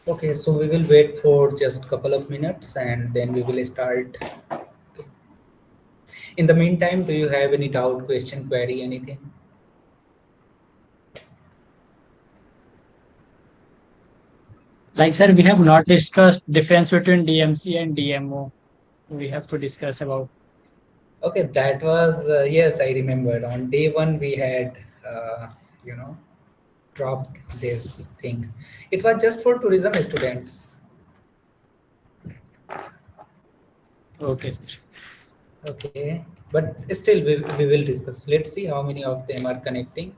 Okay, so we will wait for just couple of minutes and then we will start. Okay. In the meantime, do you have any doubt, question, query, anything? Like, sir, we have not discussed difference between DMC and DMO. We have to discuss about. Okay, that was yes, I remember. On day one, we had you know dropped this thing. It was just for tourism students. Okay, sir. Okay, but still, we will discuss. Let's see how many of them are connecting.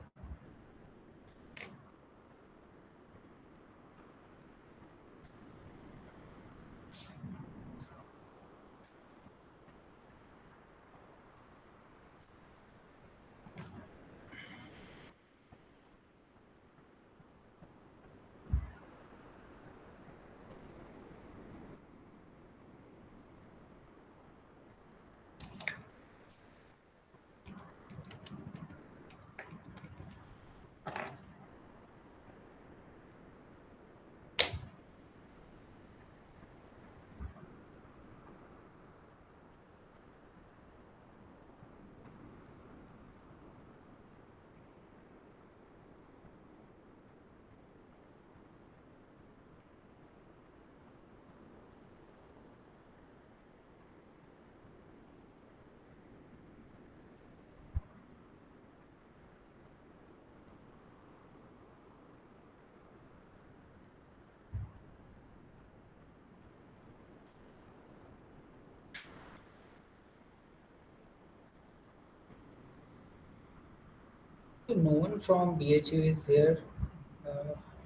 Okay, no one from BHU is here.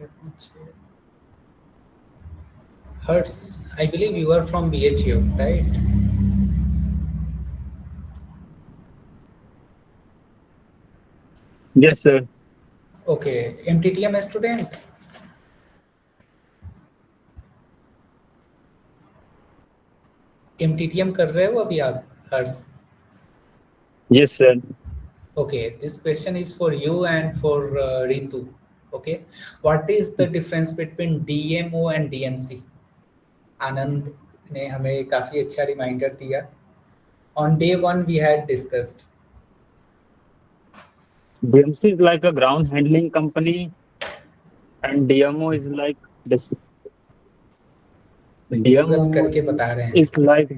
Let me check. Hertz, I believe you are from BHU, right? Yes, sir. Okay, MTTM student. MTTM कर रहे हो अभी आप हर्ष? Yes, sir. Okay, this question is for you and for Ritu. Okay, what is the difference between DMO and DMC? आनंद ने हमें काफी अच्छा reminder दिया. On day one we had discussed. DMC is like a ground handling company, and DMO is like this. Google DMO करके बता रहे हैं. is like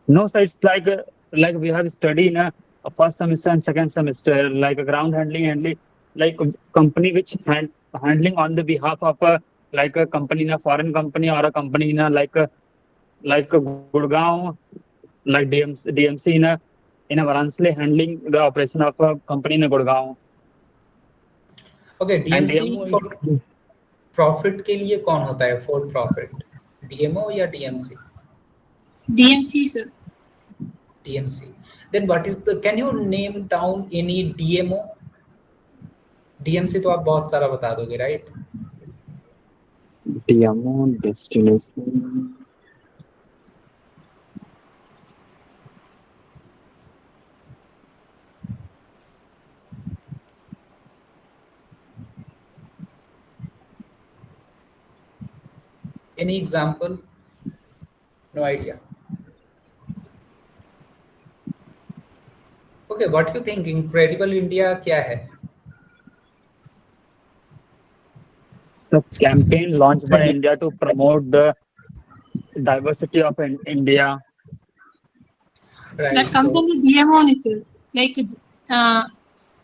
no, sir. It's like we have studied in a first semester and second semester, like a ground handling, like a company which handling on the behalf of a like a company in a foreign company or a company in a like a Gurgaon, like DMC in a Varanasi handling the operation of a company in a Gurgaon. Okay, And DMC DMO for is profit के लिए कौन होता है? For profit DMO या DMC? DMC, sir. DMC. Then what is the, can you name down any DMO? DMC तो आप बहुत सारा बता दोगे, right? DMO destination. Any example? No idea. Okay, what you think? Incredible India क्या है? The campaign launched by India to promote the diversity of India. Right. That comes So, under DMO only, sir. Like,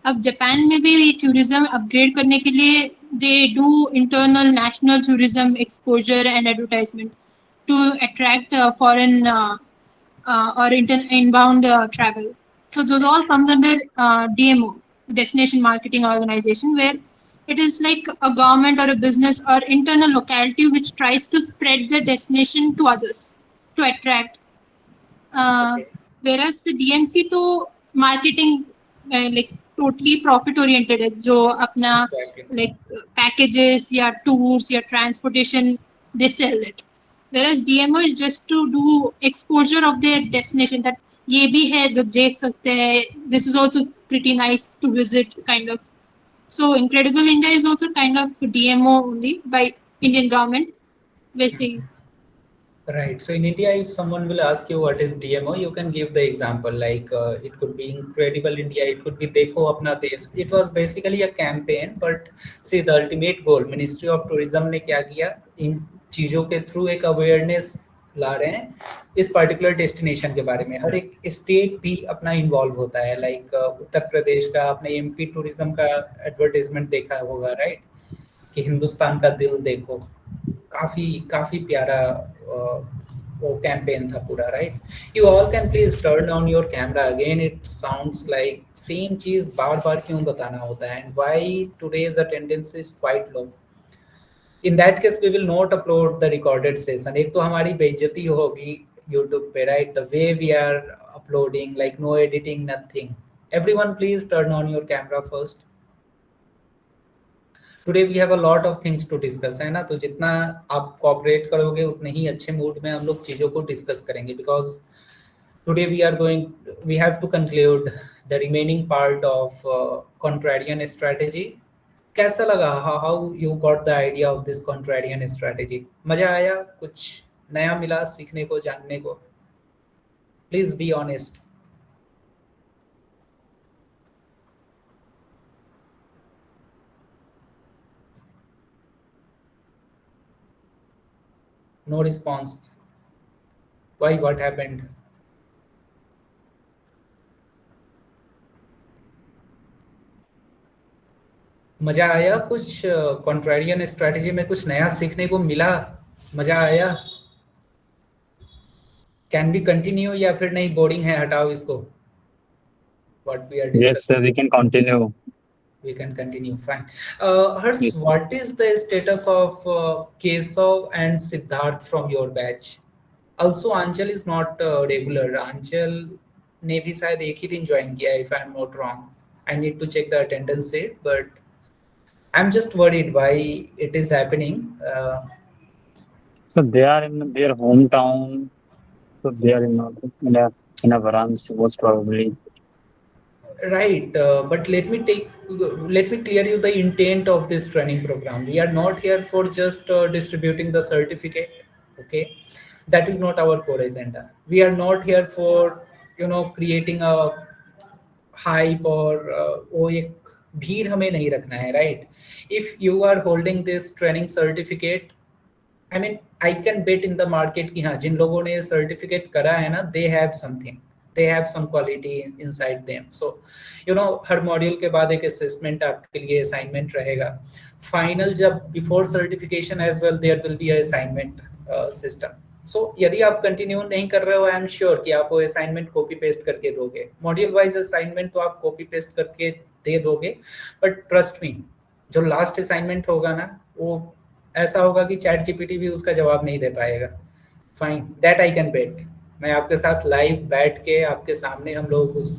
अब Japan में भी tourism upgrade करने के लिए they do internal national tourism exposure and advertisement to attract foreign or inbound travel. So those all comes under DMO, Destination Marketing Organization, where it is like a government or a business or internal locality which tries to spread the destination to others to attract. okay. Whereas DMC तो marketing like totally profit oriented है, जो अपना Exactly. like packages या tours या transportation they sell it. Whereas DMO is just to do exposure of their destination, that ये भी है जो देख सकते हैं, this is also pretty nice to visit kind of. So Incredible India is also kind of DMO only by Indian government. वैसे ही. Right. So in India, if someone will ask you what is DMO, you can give the example like it could be Incredible India, it could be Dekho Apna Desh. It was basically a campaign, but see the ultimate goal, Ministry of Tourism ने क्या किया, इन चीजों के through एक awareness ला रहे हैं इस particular destination के बारे में. हर एक स्टेट भी अपना इन्वॉल्व होता है. लाइक उत्तर प्रदेश का आपने एमपी टूरिज्म का एडवर्टाइजमेंट देखा होगा, राइट, कि हिंदुस्तान का दिल देखो. काफी काफी प्यारा वो कैंपेन था पूरा, right. You all can please turn on your camera again. It sounds like same चीज बार बार क्यों बताना होता है, and why today's attendance is quite low. In that case we will not upload the recorded session. एक तो हमारी बेइज्जती होगी यूट्यूब पे, right, the way we are uploading, like no editing, nothing. Everyone please turn on your camera first. Today we have a lot of things to discuss, है ना. तो जितना आप कोऑपरेट करोगे उतने ही अच्छे मूड में हम लोग चीज़ों को डिस्कस करेंगे, because today we have to conclude the remaining part of contrarian strategy. कैसा लगा, how you got the idea of this contrarian strategy? मजा आया? कुछ नया मिला सीखने को, जानने को? Please be honest. No response. Why? What happened? मजा आया? कुछ कॉन्ट्रेरियन स्ट्रेटेजी में कुछ नया सीखने को मिला? मजा आया? कैन वी कंटिन्यू या फिर नहीं, बोरिंग है, हटाओ इसको? What we are discussing. Yes, sir, we can continue. We can continue. Fine. Harsh, Yes. what is the status of Kesav and Siddharth from your batch? Also, Anchal is not regular. Anchal ने भी शायद एक ही दिन join किया, if I'm not wrong. I need to check the attendance sheet, but I'm just worried why it is happening. So they are in their hometown. So they are in a Varanasi, most probably. Right, but let me clear you the intent of this training program. We are not here for just distributing the certificate, okay? That is not our core agenda. We are not here for creating a hype or वो एक भीड़ हमें नहीं रखना है, right? If you are holding this training certificate, I mean, I can bet in the market कि हाँ, जिन लोगों ने certificate करा है ना, they have something. They have some quality inside them. So, her module के बाद एक असेसमेंट आपके लिए असाइनमेंट रहेगा. फाइनल जब before certification as well there will be assignment system. So यदि आप कंटिन्यू नहीं कर रहे हो, आई एम श्योर कि आप वो असाइनमेंट कॉपी पेस्ट करके दोगे. मॉड्यूल वाइज असाइनमेंट तो आप कॉपी पेस्ट करके दे दोगे, बट ट्रस्ट मी, जो लास्ट असाइनमेंट होगा ना, वो ऐसा होगा कि चैट जीपीटी भी उसका जवाब नहीं दे पाएगा. Fine, that I can bet. मैं आपके साथ लाइव बैठ के आपके सामने हम लोग उस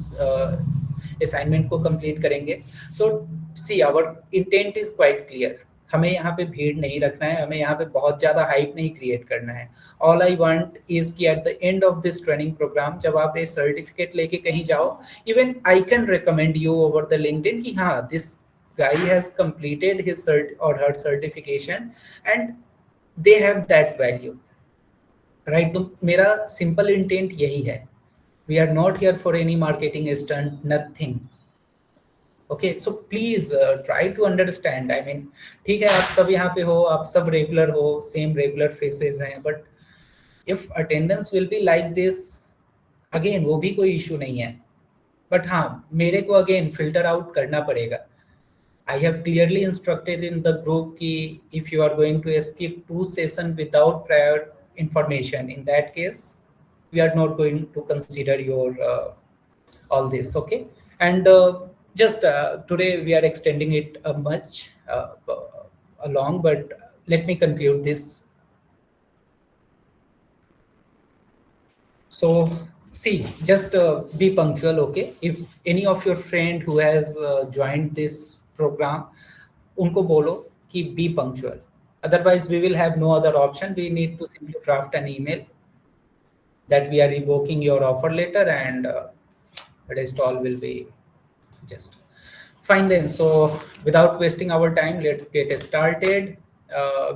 असाइनमेंट को कंप्लीट करेंगे. So see, our intent is quite clear. हमें यहाँ पे भीड़ नहीं रखना है, हमें यहाँ पे बहुत ज़्यादा हाइप नहीं क्रिएट करना है. ऑल आई वांट इज कि at the end of this training programme जब आप ये सर्टिफिकेट लेके कहीं जाओ, even I can recommend you over the LinkedIn कि हाँ, this guy has completed his cert or her certification and they have that value, right? तो मेरा simple intent यही है. We are not here for any marketing stunt, nothing. Okay, so please try to understand. I mean, ठीक है, आप सब यहाँ पे हो, आप सब regular हो, same regular faces हैं, but if attendance will be like this, again वो भी कोई issue नहीं है. But हाँ, मेरे को again filter out करना पड़ेगा. I have clearly instructed in the group कि if you are going to skip 2 sessions without prior information, in that case, we are not going to consider your all this, okay? And just today we are extending it much along, but let me conclude this. So see, just be punctual, okay? If any of your friend who has joined this program, उनको बोलो कि be punctual. Otherwise, we will have no other option. We need to simply draft an email that we are revoking your offer letter, and rest all will be just fine then. So, without wasting our time, let's get started.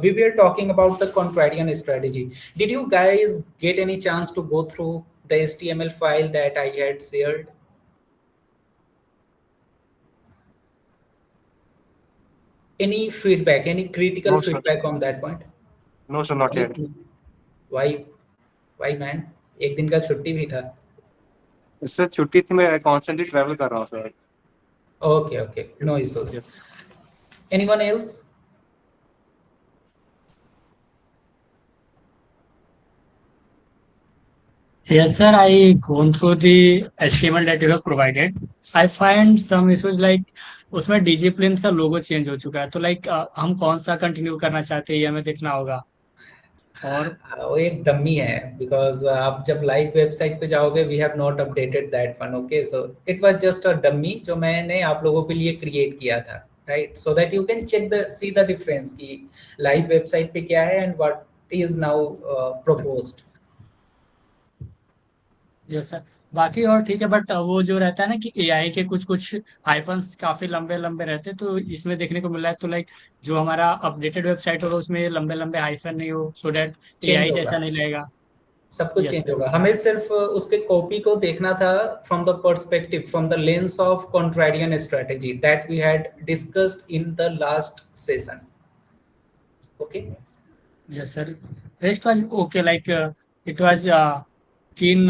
we were talking about the contrarian strategy. Did you guys get any chance to go through the HTML file that I had shared? Any feedback, any critical No, sir. feedback on that point? No, sir, not yet. Why man? एक दिन का छुट्टी भी था. इससे छुट्टी थी, मैं कॉन्स्टेंटली ट्रैवल कर रहा हूँ sir. Okay, no issues. Yes. Anyone else? Yes, sir. I gone through the HTML that you have provided. I find some issues like उसमें DG Plinth का लोगो चेंज हो चुका है, तो लाइक हम कौन सा कंटिन्यू करना चाहते हैं ये हमें देखना होगा. और वो एक डमी है, बिकॉज आप जब लाइव वेबसाइट पे जाओगे we have not updated that one. Okay, so it was just a dummy जो मैंने आप लोगों के लिए क्रिएट किया था, right, so that you can check the see the difference कि लाइव वेबसाइट पे क्या है and what is now proposed. Yes sir, बाकी और ठीक है, बट वो जो रहता है ना कि एआई के कुछ कुछ हाइफन्स काफी लंबे लंबे रहते हैं, तो इसमें देखने को मिला है. तो लाइक जो हमारा अपडेटेड वेबसाइट होगा उसमें लंबे लंबे हाइफन नहीं हो, सो दैट एआई जैसा नहीं लगेगा. सब कुछ Yes, चेंज sir. होगा. हमें सिर्फ उसके कॉपी को देखना था from the perspective, from the lens of contrarian strategy that we had discussed in the last session. Okay, Yes, sir. Rest was okay. Like it was keen,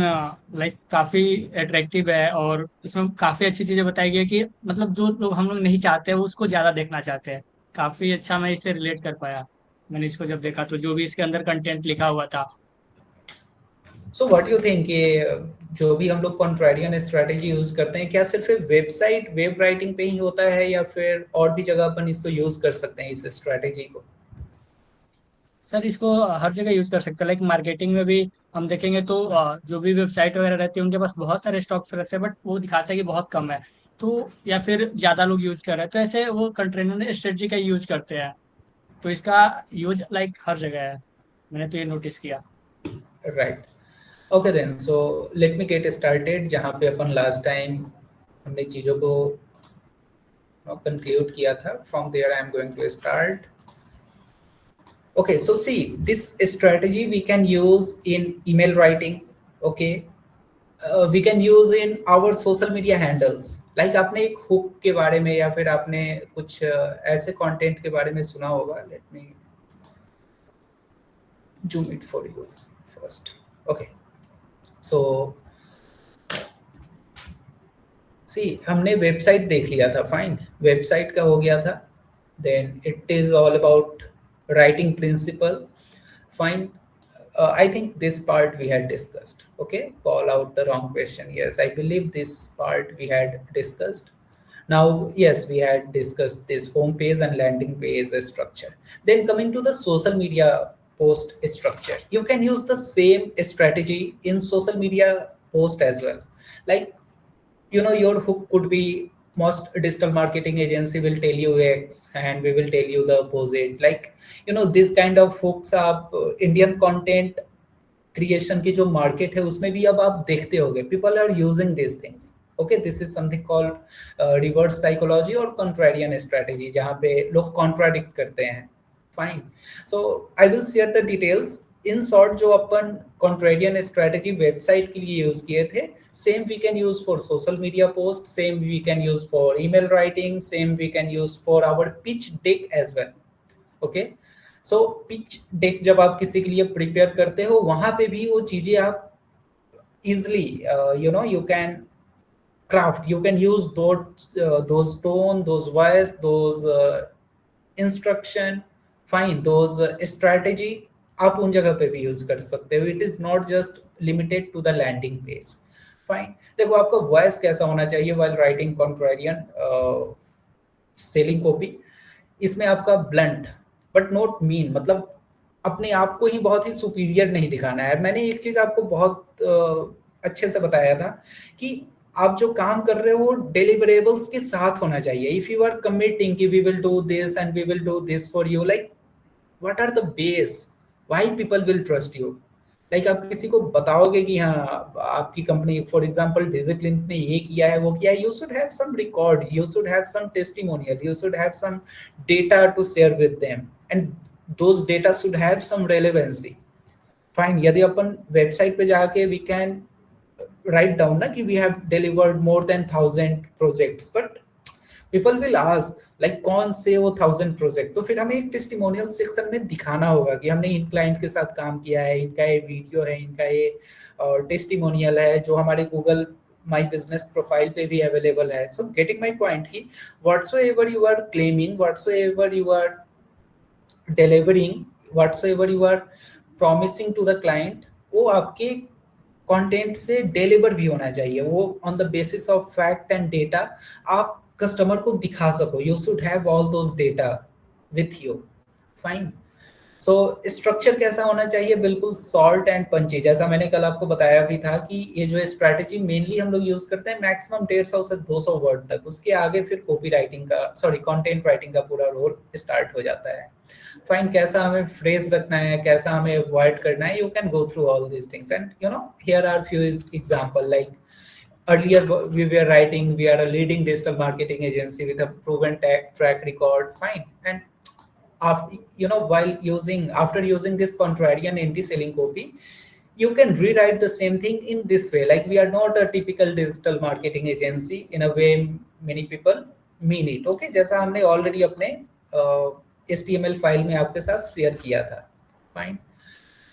like काफी attractive है, और इसमें काफी अच्छी चीजें बताई गई है कि मतलब जो लोग हम लोग नहीं चाहते हैं वो उसको ज्यादा देखना चाहते हैं. काफी अच्छा मैं इससे रिलेट कर पाया. मैंने इसको जब देखा तो जो भी इसके अंदर कंटेंट लिखा हुआ था. सो व्हाट यू थिंक, ये जो भी हम लोग कॉन्ट्रारियन स्ट्रेटेजी यूज करते हैं, क्या सिर्फ वेबसाइट वेब राइटिंग पे ही होता है या फिर और भी जगह अपन इसको यूज कर सकते हैं इस स्ट्रेटेजी को? सर इसको हर जगह यूज कर सकते हैं. लाइक मार्केटिंग में भी हम देखेंगे तो जो भी वेबसाइट वगैरह रहती है उनके पास बहुत सारे स्टॉक्स रहते हैं, बट वो दिखाता है कि बहुत कम है, तो या फिर ज्यादा लोग यूज कर रहे हैं, तो ऐसे वो कंटेनर स्ट्रेटजी का यूज करते हैं. तो इसका यूज लाइक हर जगह है, मैंने तो ये नोटिस किया. Right, okay then, so let me get started. जहाँ पे अपन लास्ट टाइम हमने चीज़ों को कंक्लूड किया था, from there I am going to start. Okay, so see, this strategy we can use in email writing. Okay, we can use in our social media handles. Like आपने एक hook के बारे में या फिर आपने कुछ ऐसे content के बारे में सुना होगा. Let me zoom it for you first. Okay, so see, हमने website देख लिया था. Fine, website का हो गया था. Then it is all about writing principle. Fine, I think this part we had discussed. Okay, call out the wrong question. Yes, I believe this part we had discussed. Now yes, we had discussed this home page and landing page structure. Then coming to the social media post structure, you can use the same strategy in social media post as well. Like, you know, your hook could be most digital marketing agency will tell you X and we will tell you the opposite. Like, you know, this kind of hooks आप Indian content creation की जो market है उसमें भी अब आप देखते होगे, people are using these things. Okay, this is something called reverse psychology or contrarian strategy, जहाँ पे लोग contradict करते हैं. Fine, so I will share the details. In short जो अपन कॉन्ट्रेरियन स्ट्रेटेजी वेबसाइट के लिए यूज किए थे, same we can use for social media post, same we can use for email writing, same we can use for our pitch deck as well. Okay, so pitch deck जब आप किसी के लिए prepare करते हो वहां पे भी वो चीजें आप easily you know you can craft, you can use those tone, those voice, those instruction, fine, those strategy आप उन जगह पे भी यूज कर सकते हो. It is not just limited to the landing page. Fine, देखो आपका वॉइस कैसा होना चाहिए while writing contrarian selling copy. इसमें आपका ब्लंट बट नॉट मीन, मतलब अपने आप को ही बहुत ही सुपीरियर नहीं दिखाना है. मैंने एक चीज आपको बहुत अच्छे से बताया था कि आप जो काम कर रहे हो वो डिलीवरेबल्स के साथ होना चाहिए. इफ यू आर कमिटिंग कि we will do this and we will do this for you, like what are the base, why people will trust you? Like आप किसी को बताओगे कि हाँ आपकी कंपनी फॉर एग्जांपल डिसिप्लिन ने ये किया है वो किया है, you should have some record, you should have some testimonial, you should have some data to share with them, and those data should have some relevancy. Fine, यदि अपन website पे जाके we can write down ना कि we have delivered more than 1,000 projects, but people will ask like कौन से वो 1,000 project, तो फिर हमें एक टेस्टिमोनियल सेक्शन में दिखाना होगा कि हमने इन क्लाइंट के साथ काम किया है, इनका ये वीडियो है, इनका ये टेस्टिमोनियल है जो हमारे गूगल माई बिजनेस प्रोफाइल पे भी अवेलेबल है. सो गेटिंग माई पॉइंट कि whatsoever you are claiming, whatsoever you are delivering, whatsoever you are promising to the client, वो आपके कंटेंट से डिलीवर भी होना चाहिए. वो on the basis of fact and data आप कस्टमर को दिखा सको. You should have all those data with you. Fine. So structure कैसा होना चाहिए? बिल्कुल सॉल्ट एंड पंची. जैसा मैंने कल आपको बताया भी था कि ये जो स्ट्रैटेजी मेनली हम लोग यूज करते हैं मैक्सिमम 150 से 200 वर्ड तक. उसके आगे फिर कॉपी राइटिंग का, सॉरी, कंटेंट राइटिंग का पूरा रोल स्टार्ट हो जाता है. फाइन. कैसा हमें फ्रेज रखना है, कैसा हमें अवॉइड करना है, you can go through all these things. And you know here are few example. Like earlier we were writing, we are a leading digital marketing agency with a proven track record. Fine. And after, you know, after using this contrarian anti-selling copy, you can rewrite the same thing in this way. Like, we are not a typical digital marketing agency in a way many people mean it. Okay, जैसा हमने already अपने HTML file में आपके साथ share किया था. Fine.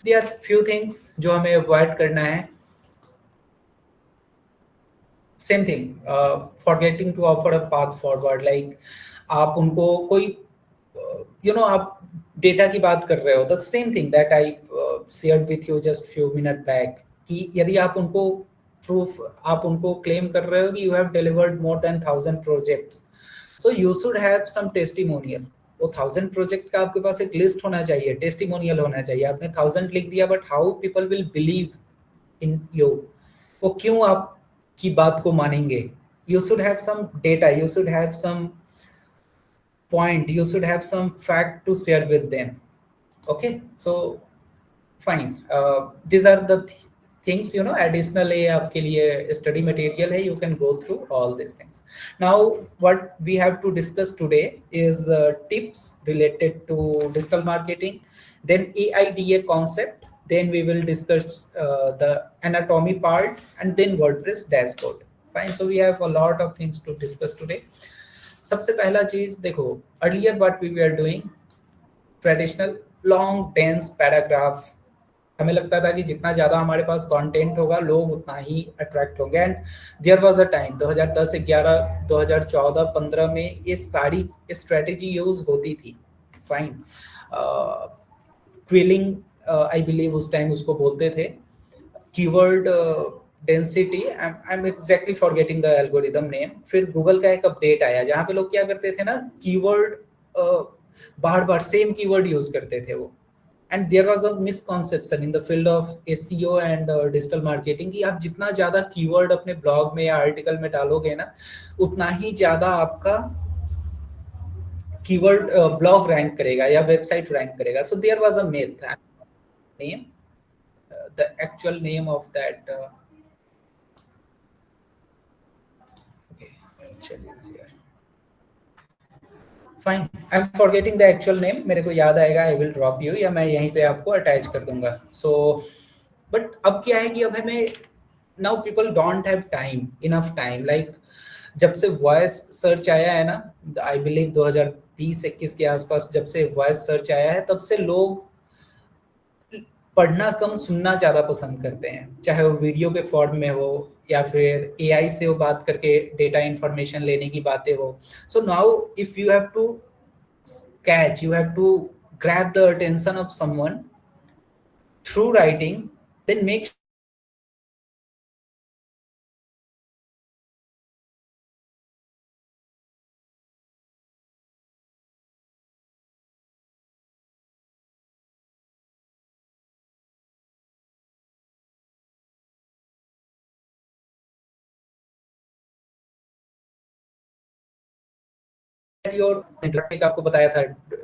There are few things जो हमें avoid करना है. Same thing, forgetting to offer a path forward. Like, आप उनको कोई आप डेटा की बात कर रहे हो, the same thing that I shared with you just few minutes back, कि यदि आप उनको आप उनको क्लेम कर रहे हो कि you have delivered more than 1,000 projects, so you should have some testimonial. वो 1,000 प्रोजेक्ट का आपके पास एक लिस्ट होना चाहिए, टेस्टिमोनियल होना चाहिए. आपने 1,000 लिख दिया, but how people will believe in you, वो क्यों आप की बात को मानेंगे? You should have some data, you should have some point, you should have some fact to share with them. Okay, so fine. These are the things, additionally आपके लिए study material है, you can go through all these things. Now what we have to discuss today is tips related to digital marketing, then AIDA concept, then we will discuss the anatomy part, and then WordPress dashboard. Fine. So we have a lot of things to discuss today. सबसे पहला चीज देखो, earlier what we were doing, traditional long dense paragraph. हमें लगता था कि जितना ज्यादा हमारे पास कंटेंट होगा, लोग उतना ही अट्रैक्ट होंगे. And there was a time 2010, 11, 2014, 15 में ये सारी स्ट्रेटेजी यूज होती थी. फाइन. ट्विलिंग आई बिलीव उस टाइम उसको बोलते थे. Keyword density, I am exactly forgetting the algorithm name. फिर गूगल का एक अपडेट आया जहाँ पे लोग क्या करते थे ना, कीवर्ड बार बार सेम कीवर्ड यूज करते थे वो. And there was a misconception in the field of SEO and digital marketing कि आप जितना ज्यादा कीवर्ड अपने ब्लॉग में या आर्टिकल में डालोगे ना, उतना ही ज्यादा आपका कीवर्ड ब्लॉग रैंक करेगा या वेबसाइट रैंक करेगा. So there was a myth. Name, the actual name of that. Okay, actually is here. Fine, I'm forgetting the actual name. मेरे को याद आएगा, I will drop you, या मैं यहीं पे आपको अटैच कर दूंगा. So, but अब क्या है कि अब हमें now people don't have time, enough time. Like, जब से वॉइस सर्च आया है ना, I believe 2020-21 के आसपास जब से वॉइस सर्च आया है, तब से लोग पढ़ना कम, सुनना ज़्यादा पसंद करते हैं. चाहे वो वीडियो के फॉर्म में हो या फिर एआई से वो बात करके डेटा इंफॉर्मेशन लेने की बातें हो. So now if you have to catch, you have to grab the attention of someone through writing, then make your आपको बताया था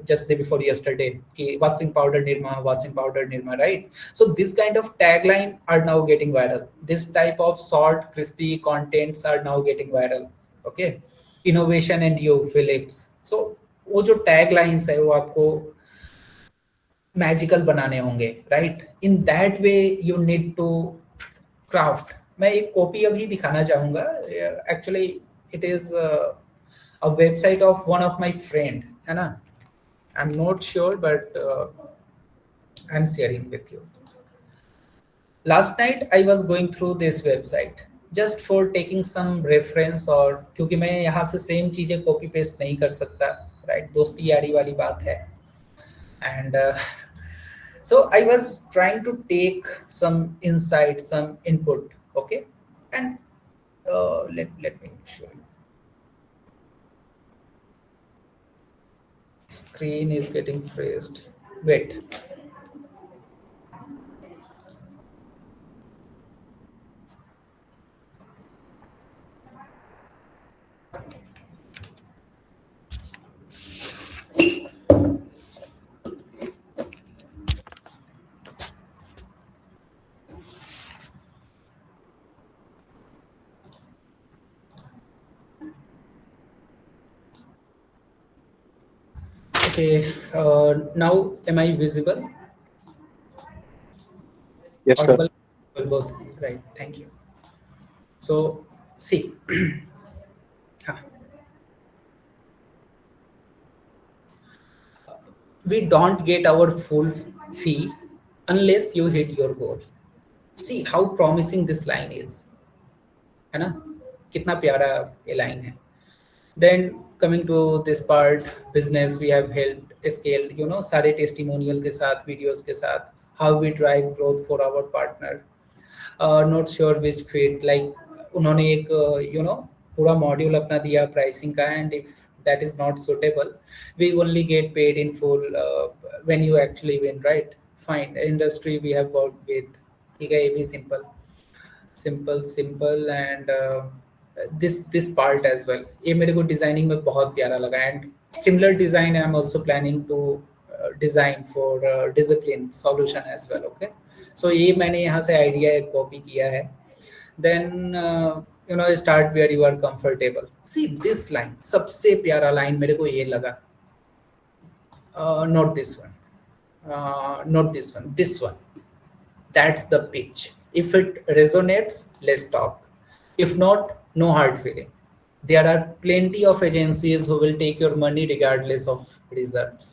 just day before yesterday कि washing powder Nirma, right? So this kind of tagline are now getting viral. This type of short crispy contents are now getting viral. Okay, innovation and you Philips. So वो जो taglines है वो आपको magical बनाने होंगे, right? In that way you need to craft. मैं एक copy अभी दिखाना चाहूंगा, actually it is a website of one of my friend, है ना? I am not sure but I am sharing with you. Last night I was going through this website just for taking some reference, और क्योंकि मैं यहाँ से same चीजें copy paste नहीं कर सकता, राइट? दोस्ती यारी वाली बात है। And so I was trying to take some insight, some input, okay? And let me show you. Screen is getting freezed. Wait. Okay, now am I visible? Yes, sir. Audible? Both, right? Thank you. So, see, we don't get our full fee unless you hit your goal. See how promising this line is, है ना? कितना प्यारा ये line है. Then coming to this part, business, we have helped scaled, you know, सारे testimonial के साथ, videos के साथ, how we drive growth for our partner. Not sure which fit, like उन्होंने एक you know पूरा module अपना दिया pricing का, and if that is not suitable, we only get paid in full when you actually win, right? Fine. Industry we have worked with, ठीक है, ये भी simple and this part as well, ये मेरे को डिजाइनिंग में बहुत प्यारा लगा, and similar design I am also planning to design for discipline solution as well, okay? So ये मैंने यहाँ से आइडिया कॉपी किया है. Then you know start where you are comfortable. See this line, सबसे प्यारा लाइन मेरे को ये लगा, not this one, not this one, this one. That's the pitch. If it resonates, let's talk. If not, no hard feeling. There are plenty of agencies who will take your money regardless of results.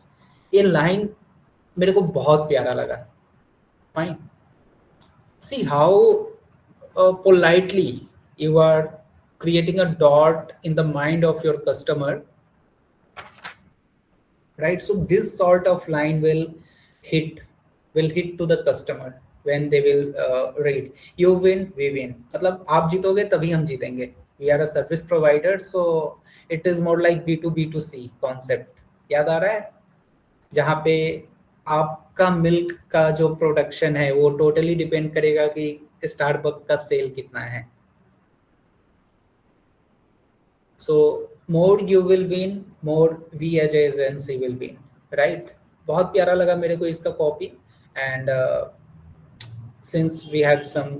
ये line मेरे को बहुत प्यारा लगा. Fine. See how politely you are creating a dot in the mind of your customer, right? So this sort of line will hit to the customer when they will read. You win, we win. मतलब आप जीतोगे तभी हम जीतेंगे. We are a service provider, so it is more like B2B2C concept. याद आ रहा है? जहाँ पे आपका मिल्क का जो प्रोडक्शन है वो टोटली डिपेंड करेगा कि स्टारबक का सेल कितना है. So more you will win, more we as a agency will win, right? बहुत प्यारा लगा मेरे को इसका copy, and since we have some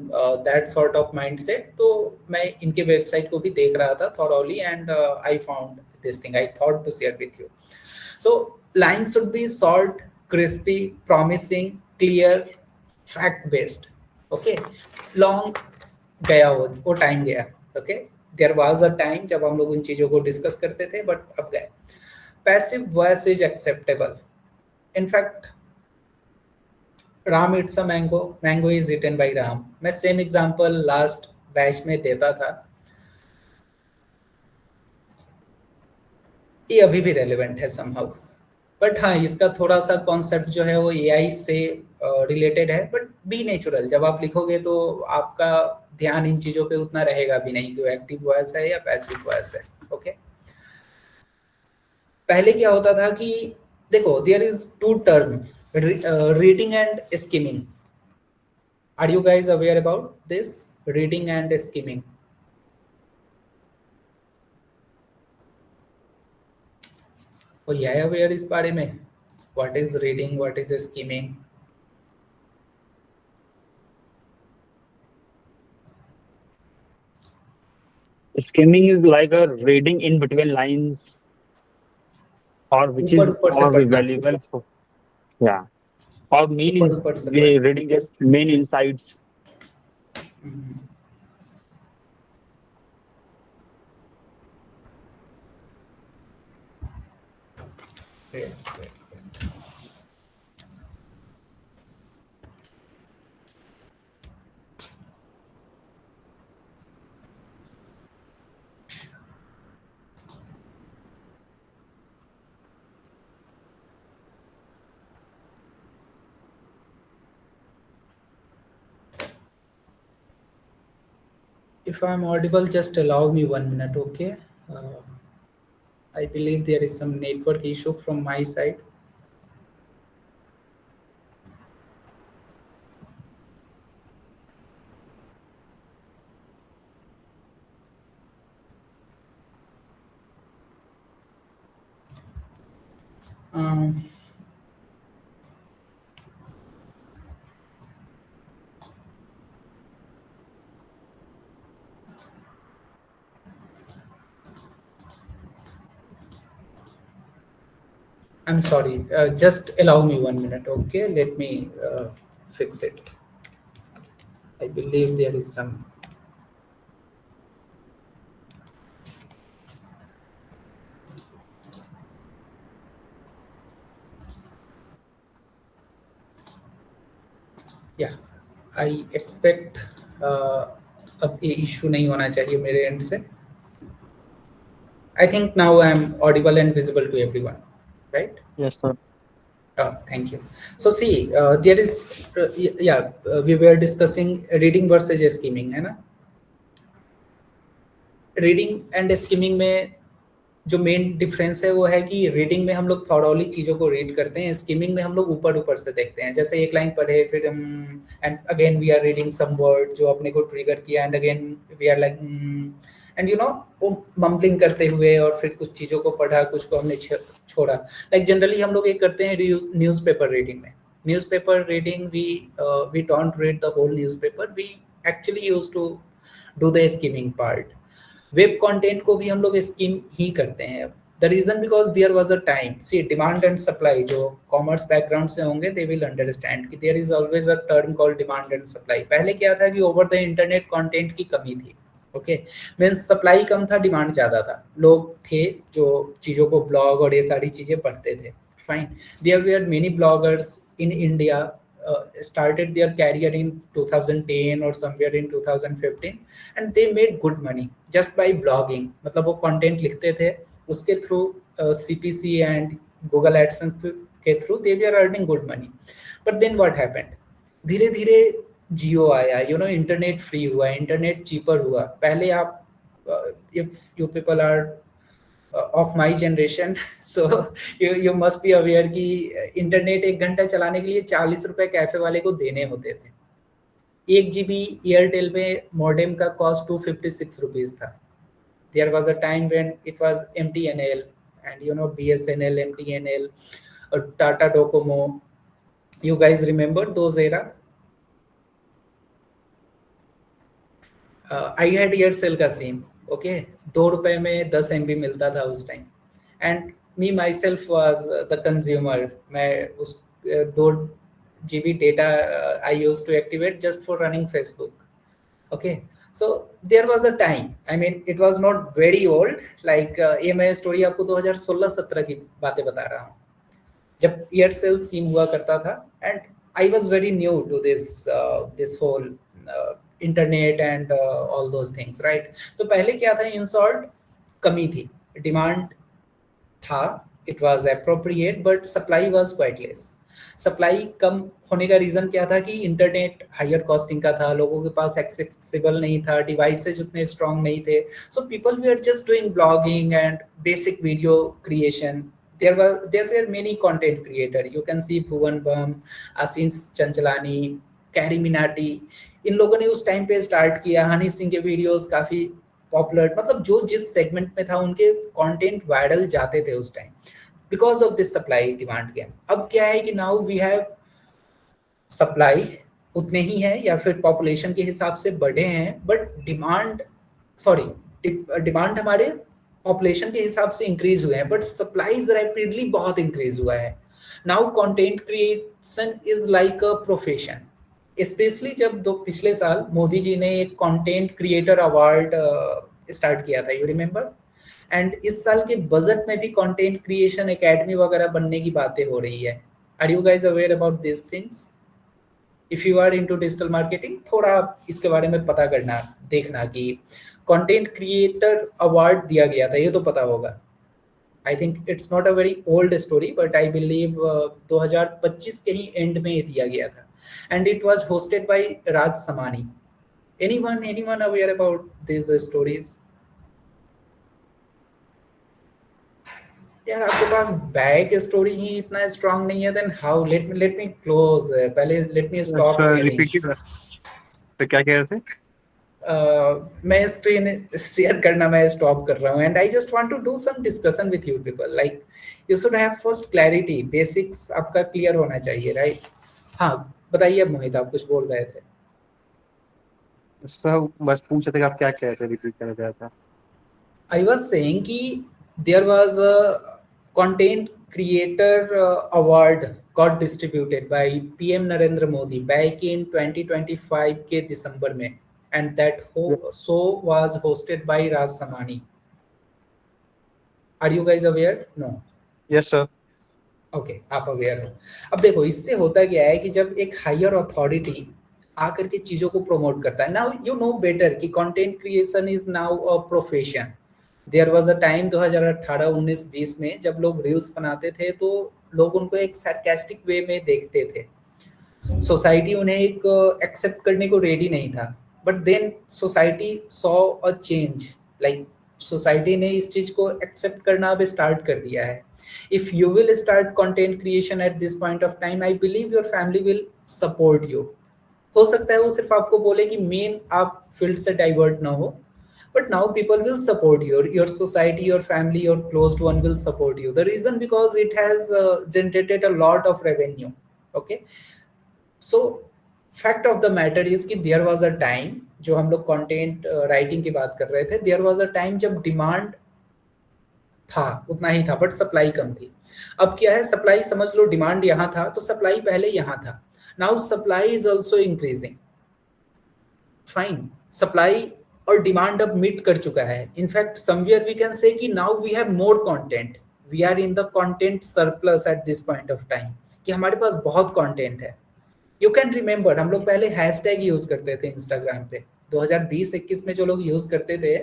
that sort of mindset, तो मैं इनके वेबसाइट को भी देख रहा था thoroughly, and I found this thing I thought to share with you. So lines should be short, crispy, promising, clear, fact based. Okay, long गया वो टाइम गया. Okay, there was a time जब हम लोग उन चीजों को डिस्कस करते थे, बट अब गए. Passive voice is acceptable. In fact, Ram eats a mango, mango is eaten by Ram. मैं सेम एग्जांपल लास्ट बैच में देता था, ये अभी भी रेलेवेंट है somehow. बट हाँ, इसका थोड़ा सा कॉन्सेप्ट जो है वो AI से रिलेटेड है, बट बी नेचुरल. जब आप लिखोगे तो आपका ध्यान इन चीजों पे उतना रहेगा भी नहीं कि वो एक्टिव वॉइस है या पैसिव वॉइस है. ओके, पहले क्या होता था कि देखो, there is two term, reading and skimming. Are you guys aware about this reading and skimming? कोई है अवेयर इस बारे में? What is reading, what is skimming? Skimming is like a reading in between lines, or which is ऊपर से more पढ़ना. valuable for, yeah. or main ऊपर से we reading just main insights. Hmm. Great, great, great. If I'm audible, just allow me 1 minute, okay? I believe there is some network issue from my side. Um, I'm sorry, just allow me 1 minute, okay? Let me fix it. I believe there is some. Yeah, I expect अब ये issue नहीं होना चाहिए मेरे and से. I think now I'm audible and visible to everyone, right? Yes, sir. Thank you. So see, there is, we were discussing reading versus skimming, है ना? Reading and skimming में जो मेन डिफरेंस है वो है कि रीडिंग में हम लोग थॉरोली चीज़ों को रीड करते हैं, स्किमिंग में हम लोग ऊपर ऊपर से देखते हैं. जैसे एक लाइन पढ़े, फिर हम and again we are reading some word जो अपने को ट्रिगर किया, and again we are like and you know वो मम्बलिंग करते हुए, और फिर कुछ चीज़ों को पढ़ा, कुछ को हमने छोड़ा. लाइक जनरली हम लोग ये करते हैं न्यूज़पेपर रीडिंग में. Newspaper reading we don't read the whole newspaper, we actually use to do the skimming part. Web content को भी हम लोग स्किम ही करते हैं. The reason because there was a time, see demand and supply, जो commerce background से होंगे दे विल अंडरस्टैंड कि there is always a term called demand and supply. पहले क्या था कि ओवर द इंटरनेट कंटेंट की कमी थी, ओके, मींस सप्लाई कम था, डिमांड ज़्यादा था. लोग थे जो चीज़ों को ब्लॉग और ये सारी चीज़ें पढ़ते थे, fine. There were many bloggers in India started their career in 2010 or somewhere in 2015, and they made good money just by blogging. मतलब वो content लिखते थे, उसके through CPC and Google AdSense के through they were earning good money. But then what happened? धीरे धीरे जियो आया, you know, internet free हुआ, इंटरनेट चीपर हुआ. पहले आप if you people are of my generation, so you must be aware कि internet 1 घंटा चलाने के लिए 40 रुपए कैफे वाले को देने होते थे. 1 GB एयरटेल में मॉडेम का कॉस्ट 256 रुपीज था. There was a time when it was MTNL and you know BSNL, MTNL, Tata Docomo. You guys remember those era? I had Aircel का सिम, ओके, 2 रुपए में 10 MB मिलता था उस time, and me myself was the consumer. मैं उस 2 GB data I use to activate just for running Facebook, okay. So there was a time, I mean it was not very old, like ये मैं story आपको 2016-17 की बातें बता रहा हूँ, जब एयरसेल सिम हुआ करता था, and I was very new to this whole internet and all those things, right. तो पहले क्या था, इन शॉर्ट कमी थी, डिमांड था, it was appropriate, but supply was quite less. Supply कम होने का रीजन क्या था कि इंटरनेट हायर कॉस्टिंग का था, लोगों के पास एक्सेसिबल नहीं था, डिवाइसेज उतने स्ट्रॉन्ग नहीं थे, so people were just doing blogging and basic video creation. There were many content creator. You can see Bhuvan Bam, Asis Chanchalani, Carrie Minati. इन लोगों ने उस टाइम पे स्टार्ट किया. हनी सिंह के वीडियोस काफी पॉपुलर, मतलब जो जिस सेगमेंट में था उनके कंटेंट वायरल जाते थे उस time, because of this supply demand game. अब क्या है कि नाउ वी हैव सप्लाई उतने ही है या फिर पॉपुलेशन के हिसाब से बढ़े हैं, बट डिमांड हमारे पॉपुलेशन के हिसाब से इंक्रीज हुए हैं, बट सप्लाईज रैपिडली बहुत इंक्रीज हुआ है. Now content creation is like a profession, specially जब पिछले साल मोदी जी ने एक कंटेंट क्रिएटर अवार्ड स्टार्ट किया था, यू रिमेम्बर, एंड इस साल के बजट में भी कंटेंट क्रिएशन एकेडमी वगैरह बनने की बातें हो रही है। Are you guys aware about this things? If you are into digital marketing, थोड़ा इसके बारे में पता करना, देखना कि कंटेंट क्रिएटर अवार्ड दिया गया था, ये तो पता होगा। I think it's not a very old story, but I believe 2025 के ही एंड में ये दिया गया था, and it was hosted by Raj Shamani. anyone aware about these stories? यार आपके पास बैक स्टोरी ही इतना स्ट्रांग नहीं है, then how? Let me close, पहले लेट मी स्टॉप रिपीट। तो क्या कह रहे थे? मैं स्क्रीन शेयर करना मैं स्टॉप कर रहा हूँ, and I just want to do some discussion with you people, like you should have first clarity, basics आपका क्लियर होना चाहिए, राइट? हाँ बताइए मोहित, आप कुछ बोल रहे थे। सर बस पूछ रहे थे कि आप क्या कह रहे थे, रिपीट करना चाह था। I was saying कि there was a content creator award got distributed by PM Narendra Modi back in 2025 के दिसंबर में, and that show was hosted by Raj Samani. Are you guys aware? No. Yes sir. Okay, आप aware हो। अब देखो इससे होता क्या है कि जब एक हायर अथॉरिटी आकर के चीजों को प्रमोट करता है, नाउ यू नो बेटर कि content creation is now a profession. There was a time 2018, 19, 20 में जब लोग रील्स बनाते थे तो लोग उनको एक सार्कास्टिक वे में देखते थे, सोसाइटी उन्हें एक एक्सेप्ट करने को रेडी नहीं था, but then society saw a change, like society ने इस चीज को एक्सेप्ट करना अब स्टार्ट कर दिया है। If you will start content creation eight this point of time, I believe your family will support you. हो सकता है वो सिर्फ आपको बोले कि मेन आप फील्ड से डाइवर्ट ना हो, but now people will support your society, your family, your closed one will support you. The reason because it has generated a lot of revenue. Okay, so fact of the matter is कि there was a time, जो हम लोग content writing की बात कर रहे थे, there was a time जब डिमांड था उतना ही था बट सप्लाई कम थी। अब क्या है, सप्लाई समझ लो, डिमांड यहाँ था तो सप्लाई पहले यहाँ था, now supply is also increasing, fine, supply और डिमांड अब मीट कर चुका है। In fact somewhere we can say कि now we have more content, we are in the content surplus at this point of time, कि हमारे पास बहुत कंटेंट है। यू कैन रिमेंबर हम लोग पहले हैशटैग यूज करते थे इंस्टाग्राम पे, 2020-21 में जो लोग यूज करते थे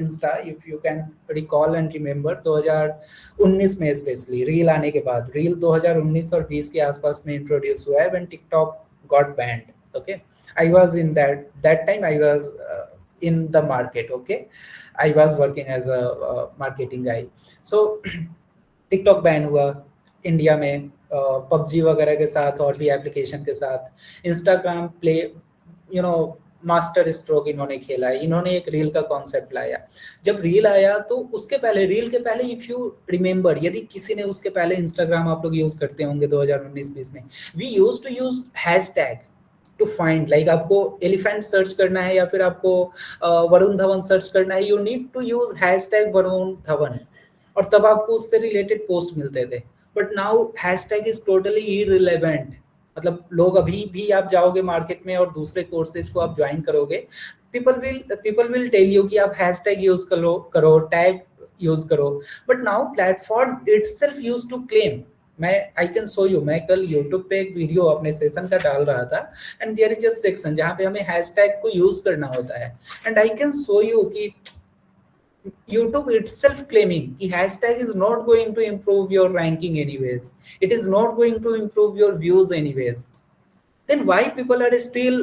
Insta, if you can recall and remember, 2019 में स्पेशली रील आने के बाद, रील 2019 और 20 के आसपास में इंट्रोड्यूस हुआ है when TikTok got banned. Okay, I was in that time, I was in the market. Okay, I was working as a marketing guy. So TikTok ban हुआ इंडिया में, PUBG वगैरह के साथ और भी एप्लीकेशन के साथ, Instagram play you know master stroke इन्होंने खेला है, इन्होंने एक रील का कॉन्सेप्ट लाया। जब रील आया तो उसके पहले, रील के पहले, इफ यू रिमेंबर, यदि किसी ने उसके पहले इंस्टाग्राम आप लोग यूज करते होंगे 2019-20 में, we use to use hashtag to find, like आपको एलिफेंट सर्च करना है या फिर आपको वरुण धवन सर्च करना है, you need to use hashtag Varun Dhawan, और तब आपको उससे रिलेटेड पोस्ट मिलते थे। But now hashtag is totally irrelevant, मतलब लोग अभी भी आप जाओगे मार्केट में और दूसरे कोर्सेज को आप ज्वाइन करोगे, पीपल विल टेल यू कि आप हैशटैग यूज करो, टैग यूज करो, but now platform itself use to claim. I can show you, मैं कल यूट्यूब पे एक वीडियो अपने सेशन का डाल रहा था, and there is a section जहाँ पे हमें हैशटैग को यूज करना होता है, and I can show you कि YouTube itself claiming कि hashtag is not going to improve your ranking anyways, it is not going to improve your views anyways, then why people are still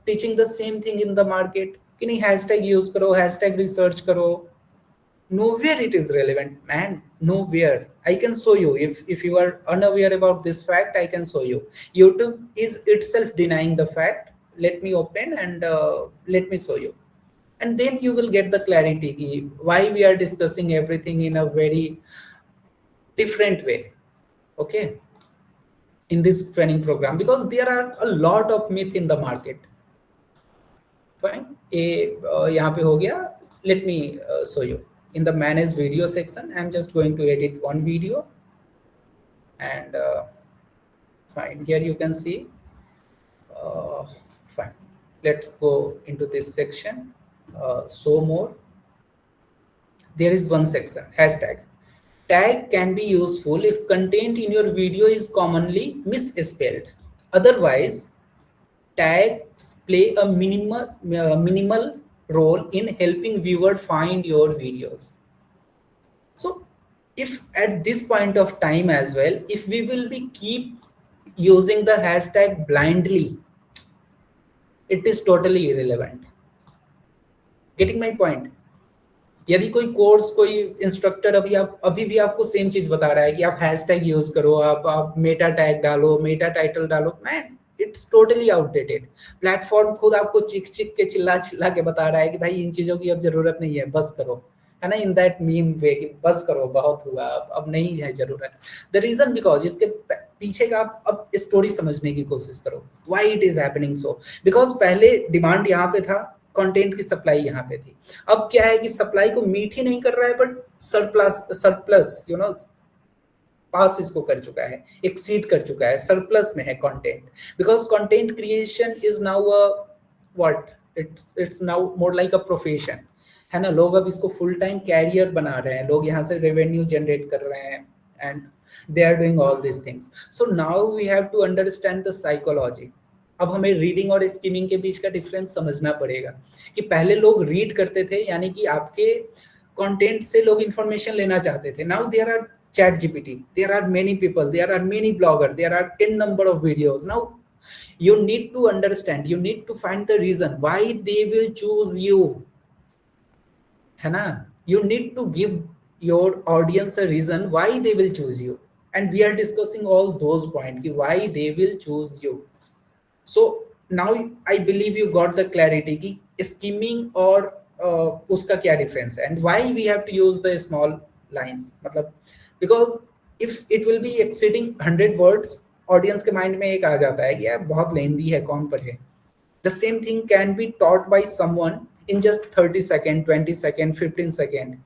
teaching the same thing in the market कि नहीं hashtag use करो, hashtag research करो? Nowhere it is relevant, man, nowhere. I can show you, if you are unaware about this fact, I can show you. YouTube is itself denying the fact. Let me open and let me show you, and then you will get the clarity ki why we are discussing everything in a very different way. Okay, in this training program, because there are a lot of myth in the market. Fine, yahan pe ho gaya. Let me show you. In the manage video section, I'm just going to edit one video, and fine. Here you can see. Fine. Let's go into this section. Show more. There is one section, hashtag. Tag can be useful if content in your video is commonly misspelled. Otherwise, tags play a minimal role in helping viewer find your videos. So if at this point of time as well, if we will be keep using the hashtag blindly, it is totally irrelevant. Getting my point? यदि कोई course, कोई instructor अभी भी आपको same चीज बता रहा है कि आप हैशटैग यूज करो, आप मेटा टैग डालो, मेटा टाइटल डालो, man it's totally outdated. Platform खुद आपको चिक के चिल्ला के बता रहा है कि भाई इन चीजों की अब जरूरत नहीं है, बस करो, है ना, इन दैट मीम वे कि बस करो, बहुत हुआ, अब नहीं है जरूरत. द रीजन बिकॉज इसके पीछे का आप अब स्टोरी समझने की कोशिश करो. Why it is happening so? Because पहले डिमांड यहाँ पे था, कंटेंट की सप्लाई यहाँ पे थी. अब क्या है कि सप्लाई को मीट ही नहीं कर रहा है, बट सरप्लस यू नो पास इसको कर चुका है, एक्सीड कर चुका है, सरप्लस में है content. Because content creation is now what it's now more like a profession, है ना. लोग अब इसको फुल टाइम कैरियर बना रहे हैं, लोग यहाँ से रेवेन्यू जनरेट कर रहे हैं, and they are doing all this things. So now we have to understand the psychology. अब हमें रीडिंग और स्कीमिंग के बीच का डिफरेंस समझना पड़ेगा कि पहले लोग रीड करते थे, यानी कि आपके कंटेंट से लोग इंफॉर्मेशन लेना चाहते थे. Now there are ChatGPT, there are many people, there are many blogger, there are n number of videos. Now you need to understand, you need to find the reason why they will choose you, है ना. You need to give your audience a reason why they will choose you, and we are discussing all those points कि why they will choose you. So now I believe you got the clarity कि skimming और उसका क्या difference है, and why we have to use the small lines. मतलब because if it will be exceeding 100 words, audience के mind में एक आ जाता है कि यार बहुत lengthy है, कौन पढ़े. The same thing can be taught by someone in just 30 seconds, 20 seconds, 15 seconds.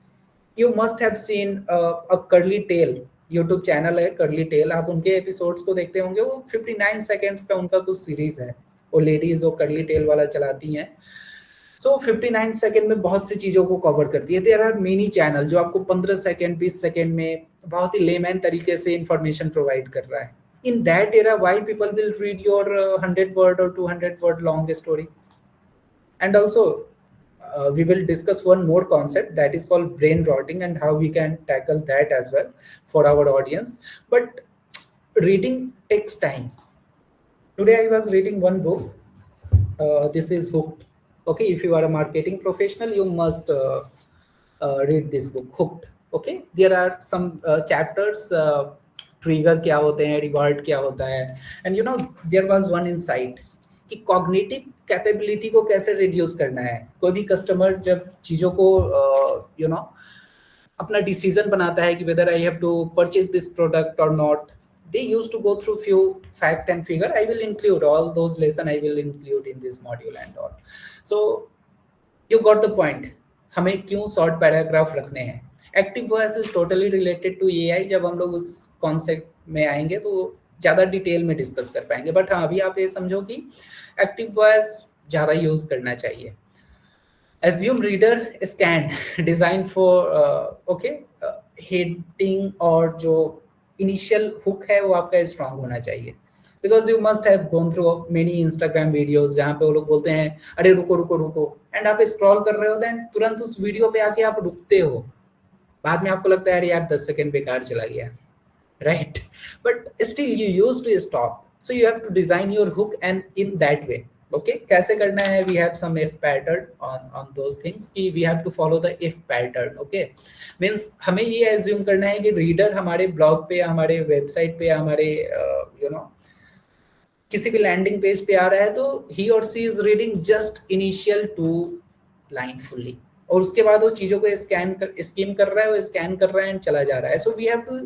You must have seen a curly tail. YouTube channel है कर्ली टेल, आप उनके एपिसोड्स को देखते होंगे, वो 59 सेकेंड्स का उनका कुछ सीरीज है, वो लेडीज वो कर्ली टेल वाला चलाती हैं. सो 59 सेकेंड में बहुत सी चीजों को कवर करती है. देयर आर मेनी चैनल जो आपको 15 सेकेंड 20 सेकेंड में बहुत ही लेमैन तरीके से इंफॉर्मेशन प्रोवाइड कर रहा है. In that era why people will read your 100 word और 200 word long story. And also we will discuss one more concept that is called brain rotting and how we can tackle that as well for our audience. But reading takes time. Today I was reading one book. This is Hooked. Okay, if you are a marketing professional, you must read this book, Hooked. Okay, there are some chapters. Trigger क्या होते हैं, reward क्या होता है, and you know there was one insight कि cognitive capability को कैसे reduce करना है. कोई भी कस्टमर जब चीज़ों को यू नो अपना डिसीजन बनाता है कि whether I have to purchase this product or not, they use to go through few fact and figure. I will include all those lesson, I will include in this module and all. So you got the point. हमें क्यों short paragraph रखने हैं. Active voice is totally related to AI. जब हम लोग उस concept में आएंगे तो ज़्यादा डिटेल में डिस्कस कर पाएंगे. बट हाँ, अभी आप ये समझो कि एक्टिव वॉइस ज़्यादा यूज करना चाहिए. Assume reader scan design for okay heading, और जो इनिशियल हुक है वो आपका स्ट्रांग होना चाहिए. Because you must have gone through many Instagram videos जहाँ पे वो लोग बोलते हैं अरे रुको रुको रुको, एंड आप स्क्रॉल कर रहे हो, देन तुरंत उस वीडियो पे आके आप रुकते हो. बाद में आपको लगता है अरे यार 10 सेकेंड बेकार चला गया, right? But still you used to stop, so you have to design your hook and in that way. Okay, कैसे करना है? We have some if pattern on those things कि we have to follow the if pattern. Okay, means हमें ये assume करना है कि reader हमारे ब्लॉग पे, हमारे वेबसाइट पे, हमारे you know किसी भी लैंडिंग पेज पे आ रहा है तो he or she is reading just initial 2 line fully, और उसके बाद वो चीज़ों को स्कीम कर रहा है, वो स्कैन कर रहा है एंड चला जा रहा है. So we have to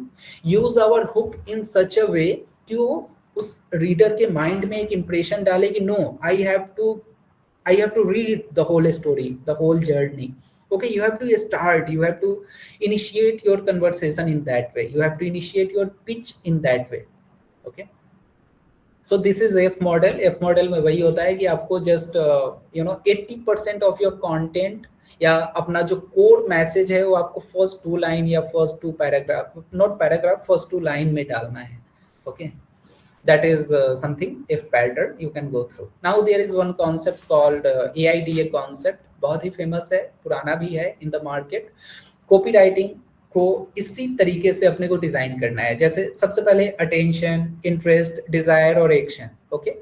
use our hook in such a way कि वो उस रीडर के माइंड में एक इंप्रेशन डाले कि no, I have to read the whole story, the whole journey. Okay, you have to start, you have to initiate your conversation in that way, you have to initiate your pitch in that way. Okay, so this is F model. F model में वही होता है कि आपको just 80% of your content या अपना जो core message है वो आपको फर्स्ट 2 लाइन या first 2 paragraph, not paragraph, first 2 line में डालना है. Okay, that is something if pattern you can go through. Now there is one concept called AIDA concept, बहुत ही फेमस है, पुराना भी है in the market. कॉपीराइटिंग को इसी तरीके से अपने को डिजाइन करना है. जैसे सबसे पहले अटेंशन, इंटरेस्ट, डिजायर और एक्शन. ओके,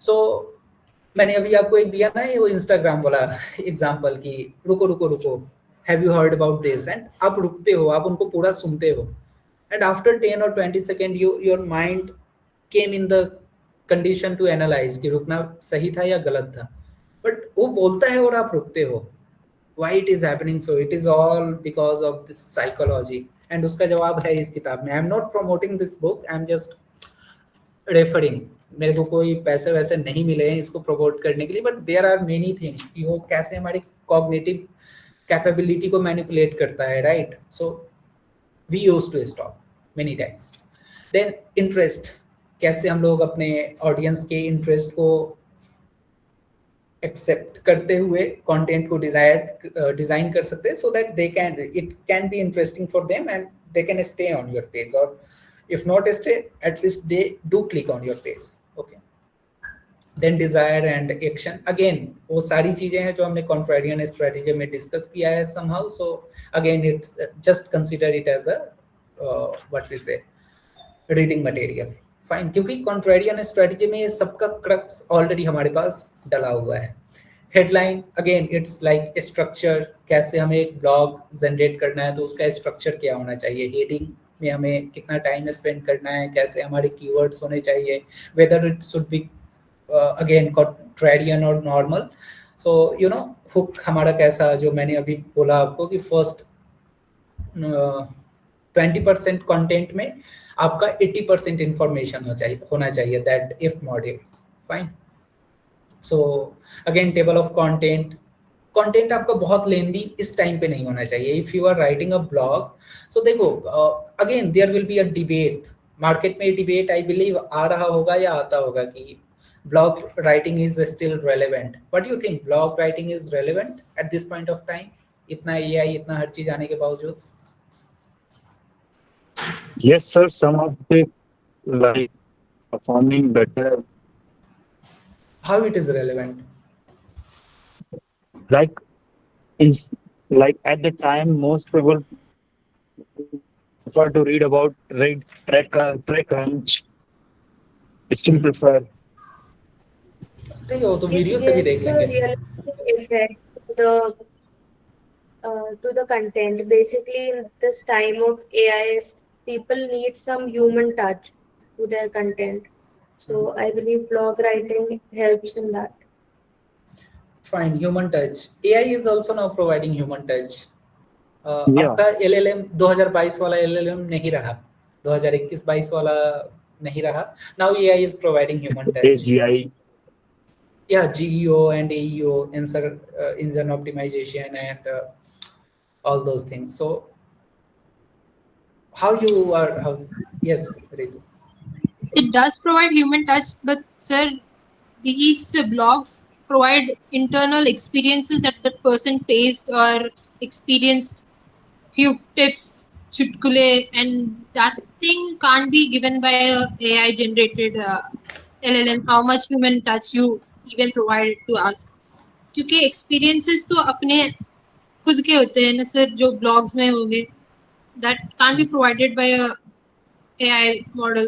सो मैंने अभी आपको एक दिया ना, ये वो इंस्टाग्राम वाला एग्जांपल कि रुको रुको रुको, have you heard about this, and आप रुकते हो, आप उनको पूरा सुनते हो, एंड आफ्टर 10 और 20 second your mind came in the condition to analyze कि रुकना सही था या गलत था, बट वो बोलता है और आप रुकते हो. Why it is happening? So it is all because of this psychology. And उसका जवाब है इस किताब में. I am not promoting this book. I am just referring. मेरे को कोई पैसे वैसे नहीं मिले हैं इसको प्रमोट करने के लिए, but there are many things कि वो कैसे हमारी cognitive capability को manipulate करता है, right? So we used to stop many times. Then interest. कैसे हम लोग अपने ऑडियंस के इंटरेस्ट को एक्सेप्ट करते हुए कंटेंट को डिजाइन कर सकते हैं, so that it can be interesting for them and they can stay on your page, or if not stay at least they do click on your page. Okay, then desire and action. Again वो सारी चीजें हैं जो हमने contrarian strategy में discuss किया है somehow. So again it's just consider it as a what we say reading material. Fine, क्योंकि कॉन्ट्रेरियन स्ट्रेटजी में सबका क्रक्स ऑलरेडी हमारे पास डला हुआ है. Headline, again it's like structure. कैसे हमें एक ब्लॉग जनरेट करना है तो उसका स्ट्रक्चर क्या होना चाहिए, हेडिंग में हमें कितना टाइम स्पेंड करना है, कैसे हमारे कीवर्ड्स होने चाहिए, whether it should be again contrarian or normal. So you know hook हमारा कैसा, जो मैंने अभी बोला आपको कि फर्स्ट 20% कंटेंट में आपका 80% इंफॉर्मेशन होना चाहिए. That if model. Fine. So again table of content आपका बहुत लेंदी इस टाइम पे नहीं होना चाहिए. If you are writing a blog, so देखो again there will be a debate. Market में डिबेट आई बिलीव आ रहा होगा या आता होगा कि blog writing is still relevant. What do you think, blog writing is relevant at this point of time, इतना एआई इतना हर चीज आने के बावजूद? Yes, sir. Some of the like performing better. How it is relevant? Like like at the time, most people prefer to read TechCrunch. Still prefer. ठीक है, वो तो वीडियो से भी देख लेंगे. Effect to the content. Basically, in this time of AI, people need some human touch to their content. So I believe blog writing helps in that. Fine, human touch. AI is also now providing human touch. Yeah. आपका LLM 2022 वाला LLM नहीं रहा, 2021-22 वाला नहीं रहा. Now AI is providing human touch. AGI. Yeah, GEO and AEO, engine optimization and all those things. So yes, Ritu. It does provide human touch, but sir, these blogs provide internal experiences that the person faced or experienced, few tips, chutkule, and that thing can't be given by a AI generated LLM. How much human touch you even provide to ask, क्योंकि experiences तो अपने खुद के होते हैं ना sir, जो blogs में होंगे, that can't be provided by a AI model.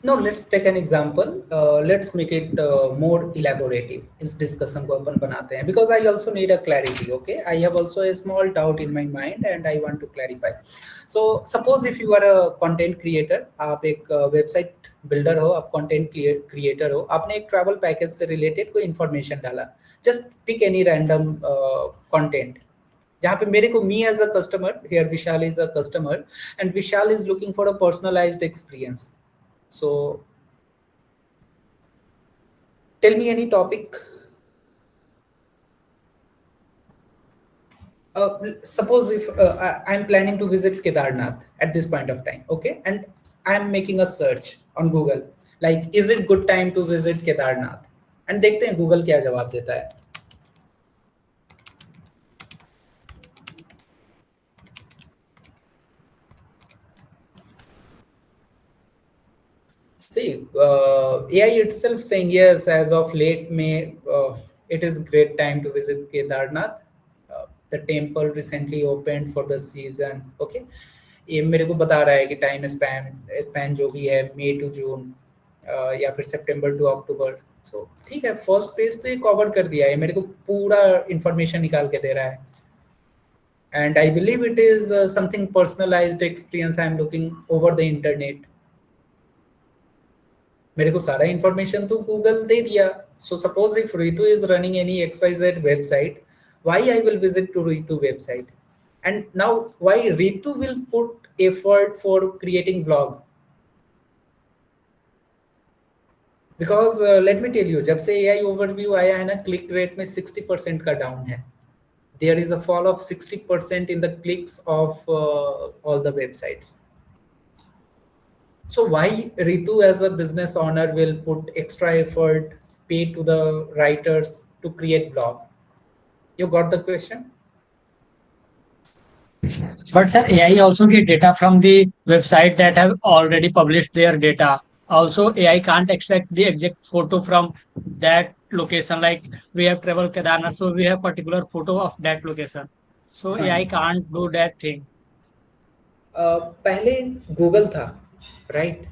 No, let's take an example. Let's make it more elaborative. इस discussion को अपन बनाते हैं, because I also need a clarity. Okay, I have also a small doubt in my mind and I want to clarify. So suppose if you are a content creator, आप एक website builder हो, आप content creator हो, आपने एक travel package से related कोई information डाला. Just pick any random content. जहाँ पे मेरे को me as a customer, here Vishal is a customer and Vishal is looking for a personalized experience. So tell me any topic. Suppose if I'm planning to visit Kedarnath at this point of time, okay, and I'm making a search on Google. Like is it good time to visit Kedarnath? And देखते हैं Google क्या जवाब देता है. See, AI itself saying yes, as of late May, it is great time to visit Kedarnath. The temple recently opened for the season. Okay, ये मेरे को बता रहा है कि टाइम स्पैन जो भी है मई टू जून या फिर सितंबर टू अक्टूबर. सो ठीक है, फर्स्ट पेज तो ये कवर कर दिया है, मेरे को पूरा इंफॉर्मेशन निकाल के दे रहा है. And I believe it is something personalized experience I am looking over the internet. मेरे को सारा इंफॉर्मेशन तो गूगल दे दिया. So suppose if Ritu is running any XYZ website, why I will visit to Ritu website? And now why Ritu will put effort for creating blog? Because let me tell you, जब से AI overview आया है ना, click rate में 60% का down है. There is a fall of 60% in the clicks of all the websites. So why Ritu as a business owner will put extra effort, pay to the writers to create blog? You got the question? But sir, AI also get data from the website that have already published their data. Also, AI can't extract the exact photo from that location. Like we have traveled Kedarnath, so we have particular photo of that location. So Fine. AI can't do that thing. पहले Google था, right?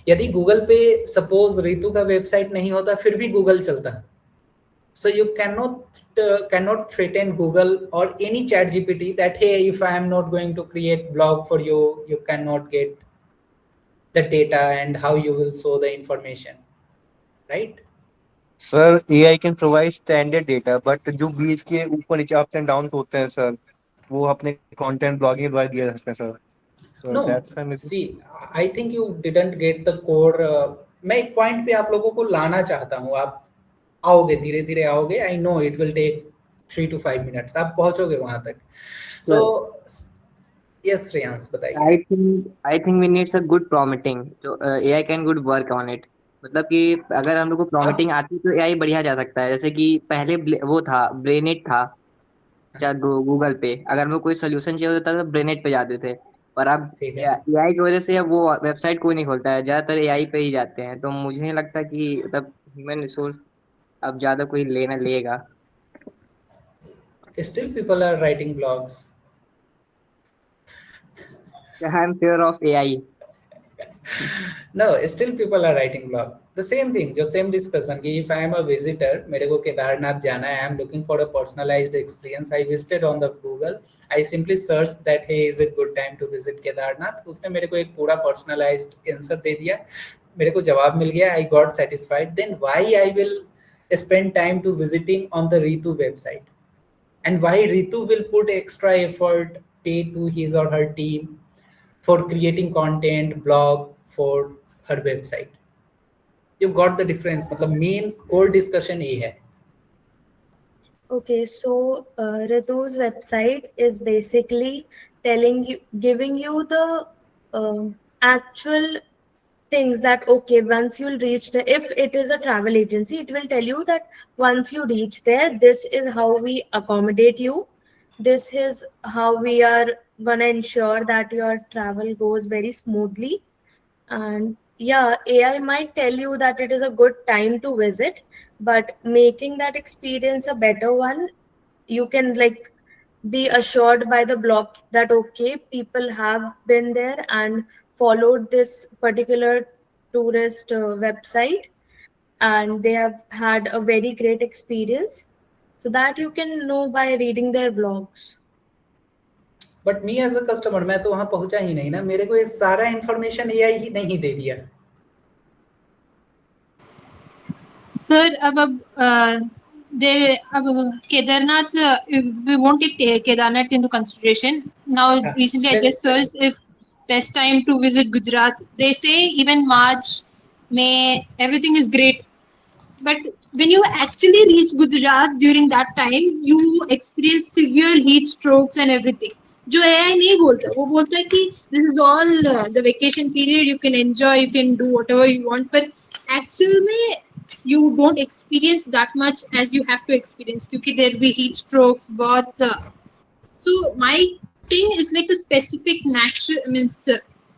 यदि Google पे suppose Ritu का website नहीं होता फिर भी Google चलता. So you cannot threaten Google or any chat GPT that hey, if I am not going to create blog for you, you cannot get the data and how you will show the information, right? Sir, AI can provide standard data, but जो बीच के ऊपर नीचे up and down होते हैं sir, वो अपने content blogging द्वारा दिया जा सकता है sir. No, see, I think you didn't get the core. मैं एक पॉइंट पे आप लोगों को लाना चाहता हूँ. आप आओगे, धीरे धीरे आओगे. I know it will take 3 to 5 minutes. आप पहुंचोगे वहां तक. So yes, Shreyans, बताइए. I think we need a good prompting. So AI can good work on it. मतलब कि अगर हम लोग को प्रॉम्प्टिंग आती तो AI बढ़िया जा सकता है. जैसे कि पहले वो था, ब्रेनेट था गूगल पे. अगर हमको कोई सोल्यूशन चाहिए होता तो ब्रेनेट पे जाते थे. और अब AI की वजह से अब वो वेबसाइट कोई नहीं खोलता है, ज्यादातर AI पे ही जाते हैं. तो मुझे नहीं लगता कि मतलब ह्यूमन रिसोर्स अब ज्यादा कोई लेगा. Still people are writing blogs. I am fear of AI. No, still people are writing blog. The same thing, जो same discussion कि if I am a visitor, मेरे को केदारनाथ जाना है, I am looking for a personalized experience. I visited on the Google. I simply searched that hey, is it good time to visit Kedarnath? उसने मेरे को एक पूरा personalized answer दे दिया. मेरे को जवाब मिल गया. I got satisfied. Then why I will spend time to visiting on the Ritu website? And why Ritu will put extra effort, pay to his or her team for creating content, blog for her website? You got the difference. मतलब main core discussion ये है. Okay, so Ritu's website is basically giving you the actual things that okay, once you'll reach there, if it is a travel agency, it will tell you that once you reach there, this is how we accommodate you. This is how we are gonna ensure that your travel goes very smoothly. And yeah, AI might tell you that it is a good time to visit, but making that experience a better one, you can like be assured by the blog that okay, people have been there and followed this particular tourist website and they have had a very great experience. So that you can know by reading their blogs. But me as a customer, मैं तो वहां पहुंचा ही नहीं ना. मेरे को ये सारा information AI ही नहीं दे दिया. Sir, अब Kedarnath, we won't take Kedarnath into consideration. Now, recently I just searched if best time to visit Gujarat. They say even March, May, everything is great. But when you actually reach Gujarat during that time, you experience severe heat strokes and everything. जो AI नहीं बोलता, वो बोलता है कि this is all the vacation period, you can enjoy, you can do whatever you want. But actual में you don't experience that much as you have to experience क्योंकि there will be heat strokes बहुत so my thing is like a specific natural means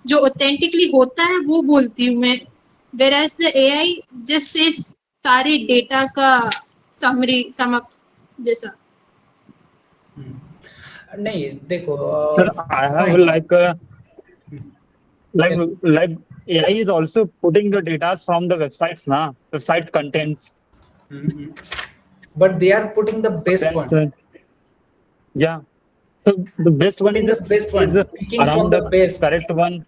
जो authentically होता है वो बोलती हूँ मैं whereas the AI just says सारे डेटा का summary sum up जैसा नहीं देखो Sir, I have like AI is also putting the data from the websites, na website contents. but they are putting the best That's, one. Yeah. So the best one Picking is the best one, picking from around the the best. correct one.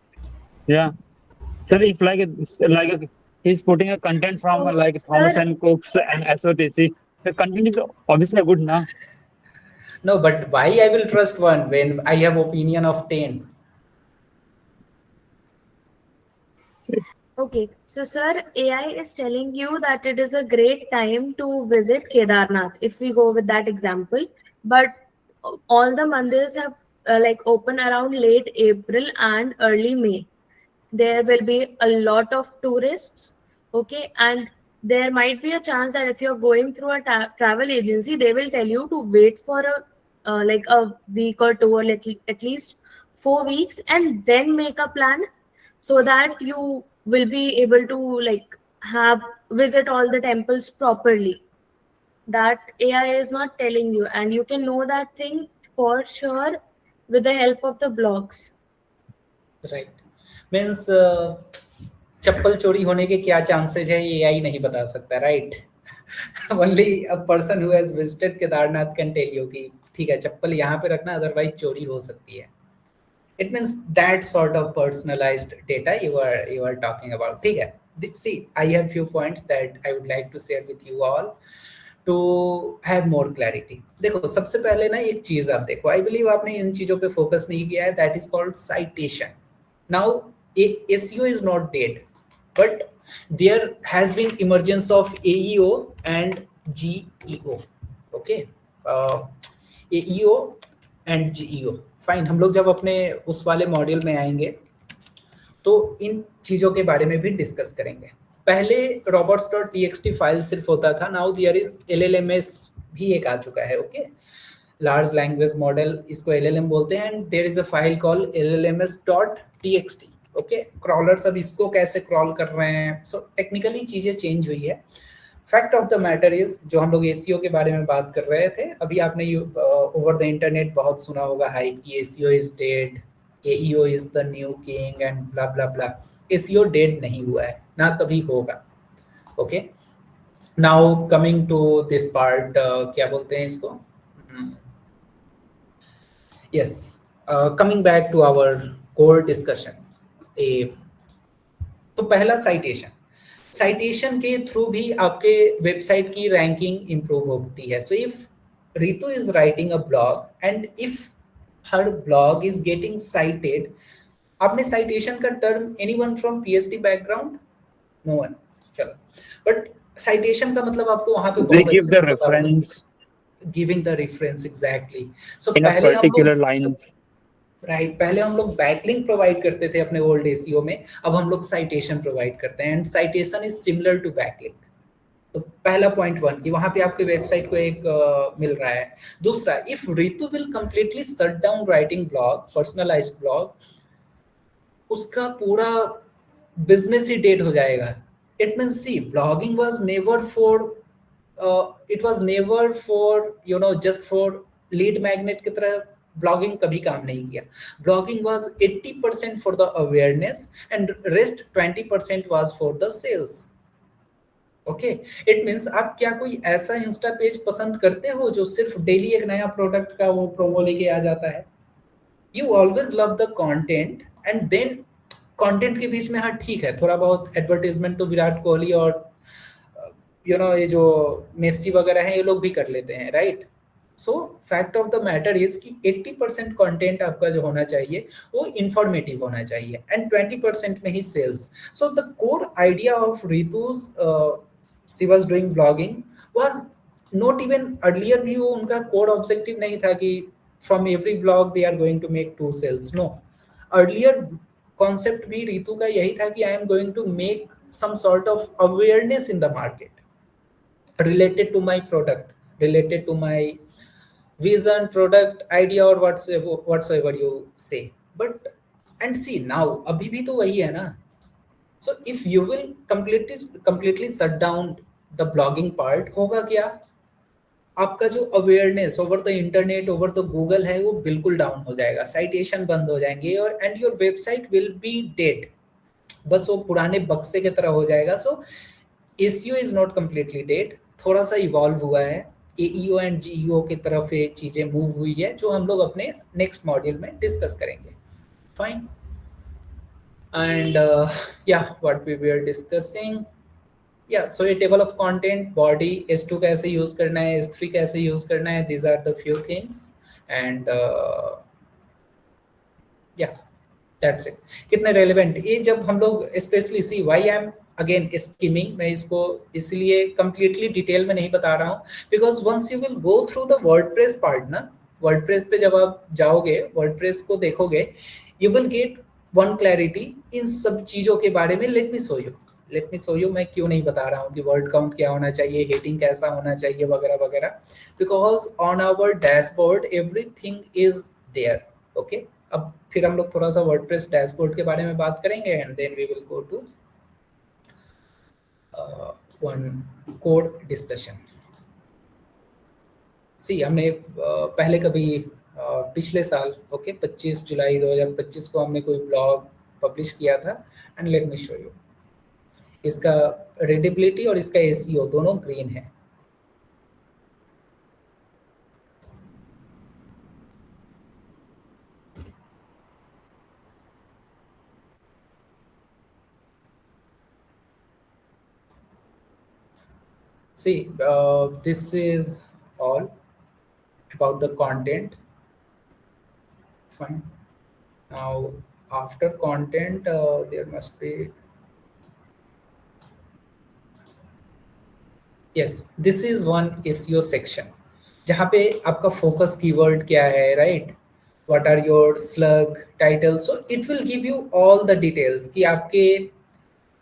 Yeah. Sir, if he's putting a content from So, like sir- Thomas and Cooks and SOTC, the content is obviously good, na? No, but why I will trust one when I have opinion of 10? Okay, so sir, AI is telling you that it is a great time to visit Kedarnath, if we go with that example. But all the mandirs have like open around late April and early May. There will be a lot of tourists, okay, and there might be a chance that if you're going through a travel agency, they will tell you to wait for like a week or two, or at least 4 weeks, and then make a plan so that you will be able to like have visit all the temples properly. That AI is not telling you, and you can know that thing for sure with the help of the blogs. Right. Means चप्पल चोरी होने के क्या chances है ये AI नहीं बता सकता, right? Only a person who has visited Kedarnath can tell you कि ठीक है चप्पल यहाँ पे रखना, अदरवाइज चोरी हो सकती है. It means that sort of personalized data you are talking about. ठीक है. See, I have few points that I would like to share with you all to have more clarity. देखो सबसे पहले ना एक चीज आप देखो, I believe आपने इन चीजों पे फोकस नहीं किया है. That is called citation. Now SEO is not dead, but there has been emergence of AEO and GEO. Okay, AEO and GEO. Fine, हम लोग जब अपने उस वाले मॉड्यूल में आएंगे तो इन चीजों के बारे में भी डिस्कस करेंगे. पहले robots.txt फाइल सिर्फ होता था, नाउ देयर इज LLMS भी एक आ चुका है. ओके, लार्ज लैंग्वेज मॉडल, इसको LLM बोलते हैं, and there is a file called LLMS.txt. Okay, crawlers अब इसको कैसे क्रॉल कर रहे हैं, सो टेक्निकली चीजें चेंज हुई है. Fact of the matter is, जो हम लोग एसीओ के बारे में बात कर रहे थे, अभी आपने ओवर द इंटरनेट बहुत सुना होगा हाइप कि SEO is dead, AEO is the new king and blah blah blah. SEO dead नहीं हुआ है, ना कभी होगा. Okay, now coming to this part, क्या बोलते हैं इसको, yes, coming back to our core discussion. तो पहला साइटेशन के थ्रू भी आपके वेबसाइट की रैंकिंग इंप्रूव होती है. So if Ritu is writing a blog and if her blog is getting cited, आपने citation का term, anyone from PhD background? No one. चलो, but citation का मतलब आपको वहाँ पे They give the reference. Giving the reference, exactly. So in a particular line. Right, पहले हम लोग बैकलिंक प्रोवाइड करते थे अपने ओल्ड एसीओ में, अब हम लोग साइटेशन प्रोवाइड करते हैं, and citation is similar to backlink. तो पहला पॉइंट 1 कि वहां पे आपके वेबसाइट को एक मिल रहा है. दूसरा, if Ritu will completely shut down writing blog, personalised blog, उसका पूरा बिजनेस ही डेड हो जाएगा. It means see, blogging was never for you know just for lead magnet की तरह. ब्लॉगिंग कभी काम नहीं किया. Blogging was 80% for the awareness and rest 20% was for the sales. Okay, it means आप क्या कोई ऐसा इंस्टा पेज पसंद करते हो जो सिर्फ डेली एक नया प्रोडक्ट का वो प्रोमो लेके आ जाता है? You always love the content, and then content के बीच में हाँ ठीक है, थोड़ा बहुत एडवर्टाइजमेंट तो विराट कोहली और यू नो ये जो मेसी वगैरह हैं ये लोग भी कर लेते हैं, right? So fact of the matter is कि 80% कंटेंट आपका जो होना चाहिए वो इंफॉर्मेटिव होना चाहिए, एंड 20% में ही sales. So the core idea of Ritu's she was doing blogging was not even earlier view, उनका core objective नहीं था कि from every blog they are going to make 2 sales. No, earlier concept भी रितु का यही था कि I am going to make some sort of awareness in the market related to my product, related to my vision, product, idea, or whatsoever you say. But and see now, अभी भी तो वही है ना. So if you will completely shut down the blogging part, होगा क्या? आपका जो awareness over the internet, over the Google है, वो बिल्कुल डाउन हो जाएगा, साइटेशन बंद हो जाएंगे, और and your website will be dead. बस वो पुराने बक्से की तरह हो जाएगा. So SEO is not completely dead, थोड़ा सा इवॉल्व हुआ है. एईओ एंड जीईओ की तरफ ये चीजें मूव हुई है, जो हम लोग अपने नेक्स्ट मॉड्यूल में डिस्कस करेंगे. फाइन. एंड या व्हाट वी वर डिस्कसिंग, या सो ये table of content, body, S2 कैसे यूज करना है, S3 कैसे यूज करना है, these are the few things. And या दैट्स इट. कितने रेलेवेंट ये, जब हम लोग specially see why I am again scheming, मैं इसको इसलिए कंप्लीटली डिटेल में नहीं बता रहा हूँ, because once you will go through the WordPress part ना, वर्डप्रेस पे जब आप जाओगे, वर्डप्रेस को देखोगे, you will get one clarity in सब चीजों के बारे में. लेट मी शो यू मैं क्यों नहीं बता रहा हूँ कि वर्ड काउंट क्या होना चाहिए, हेडिंग कैसा होना चाहिए, वगैरह वगैरह, because on our dashboard everything is there. Okay, अब फिर हम लोग थोड़ा सा वर्डप्रेस डैशबोर्ड के बारे में बात करेंगे, and then we will go to one code discussion. See हमने पहले कभी पिछले साल, ओके, 25 जुलाई 2025 को हमने कोई ब्लॉग पब्लिश किया था, and let me show you. इसका रीडेबिलिटी और इसका एसईओ दोनों ग्रीन है. See, this is all about the content. Fine. Now, after content, there must be. Yes, this is one SEO section. जहाँ पे आपका फोकस कीवर्ड क्या है, right? What are your slug titles? So it will give you all the details कि आपके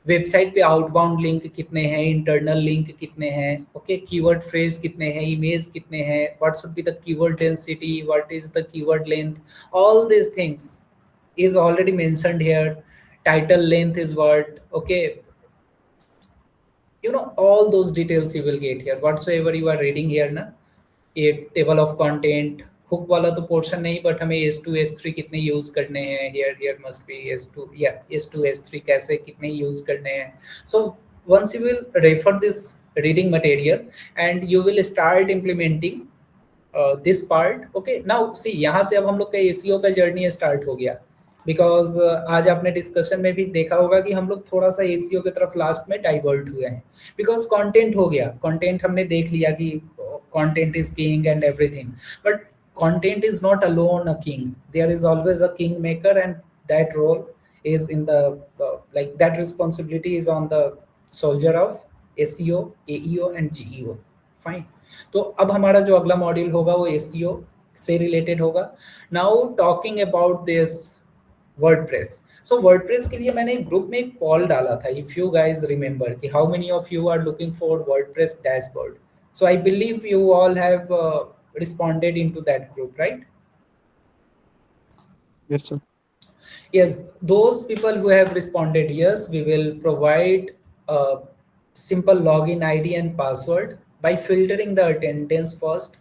website पे outbound link कितने हैं, इंटरनल लिंक कितने हैं, ओके, कीवर्ड फ्रेज कितने हैं, इमेज कितने हैं, what should be the keyword density, what is the keyword length, all this things is already mentioned here. Title length is what, okay, you know, all those details you will get here whatsoever you are reading here ना. ये table of content, hook वाला तो portion नहीं, but हमें S2 S3 कितने use करने हैं, here must be S2, या S2 S3 कैसे कितने यूज करने हैं. So once you will refer this reading material and you will start implementing this part. Okay, now see, यहाँ से अब हम लोग का एसईओ का जर्नी स्टार्ट हो गया, बिकॉज आज आपने डिस्कशन में भी देखा होगा कि हम लोग थोड़ा सा एसईओ की तरफ लास्ट में डाइवर्ट हुए हैं, बिकॉज कंटेंट हो गया, कंटेंट हमने देख लिया कि content is king and everything, but content is not alone a king. There is always a king maker, and that role is in the like that responsibility is on the soldier of SEO, AEO and GEO. Fine. तो अब हमारा जो अगला module होगा वो SEO से related होगा. Now talking about this WordPress. So WordPress के लिए मैंने ग्रुप में एक poll डाला था, if you guys remember, कि how many of you are looking for WordPress dashboard. So I believe you all have responded into that group, right? Yes, sir. Yes, those people who have responded yes, we will provide a simple login ID and password by filtering the attendance first.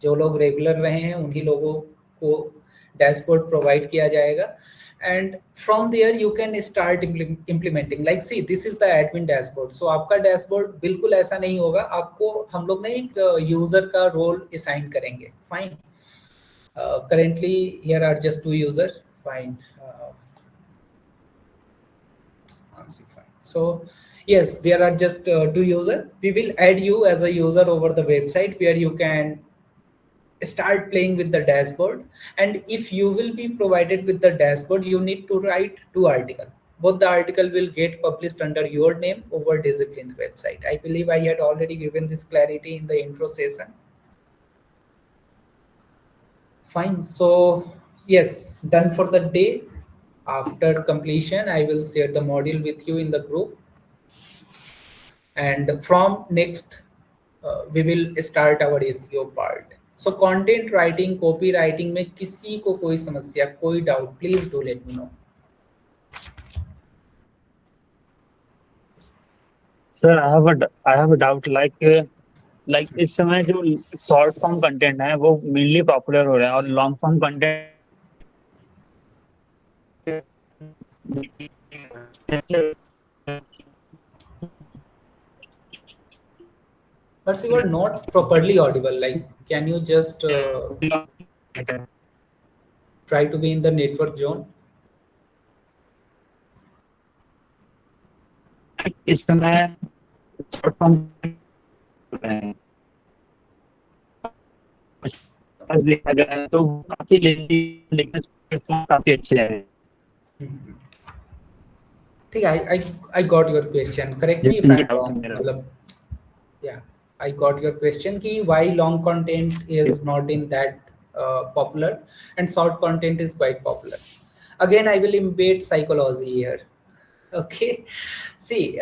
जो लोग regular रहे हैं उन्हीं लोगों को dashboard provide किया जाएगा, and from there you can start implementing. Like see, this is the admin dashboard. So आपका डैशबोर्ड बिल्कुल ऐसा नहीं होगा, आपको हम लोग ने एक यूजर का रोल असाइन करेंगे. Fine. currently here are just 2 users. Fine. So yes, there are just 2 users. We will add you as a user over the website where you can start playing with the dashboard, and if you will be provided with the dashboard, you need to write 2 articles. Both the article will get published under your name over Discipline's website. I believe I had already given this clarity in the intro session. Fine. So yes, done for the day. After completion, I will share the module with you in the group. and from next we will start our SEO part. So content writing, copywriting में किसी को कोई समस्या, कोई doubt, please do let me know. Sir I have a doubt like इस समय जो short form content है वो मेनली पॉपुलर हो रहा है और long form content But you are not properly audible. Like, can you just try to be in the network zone? इस समय शॉर्ट फॉर्म देखा जाए तो काफी लेंदी लेकिन काफी अच्छे हैं. ठीक है, I got your question. Correct me if I'm wrong. मतलब, yeah, I got your question कि why long content is not in that popular and short content is quite popular. Again, I will embed psychology here. Okay, see,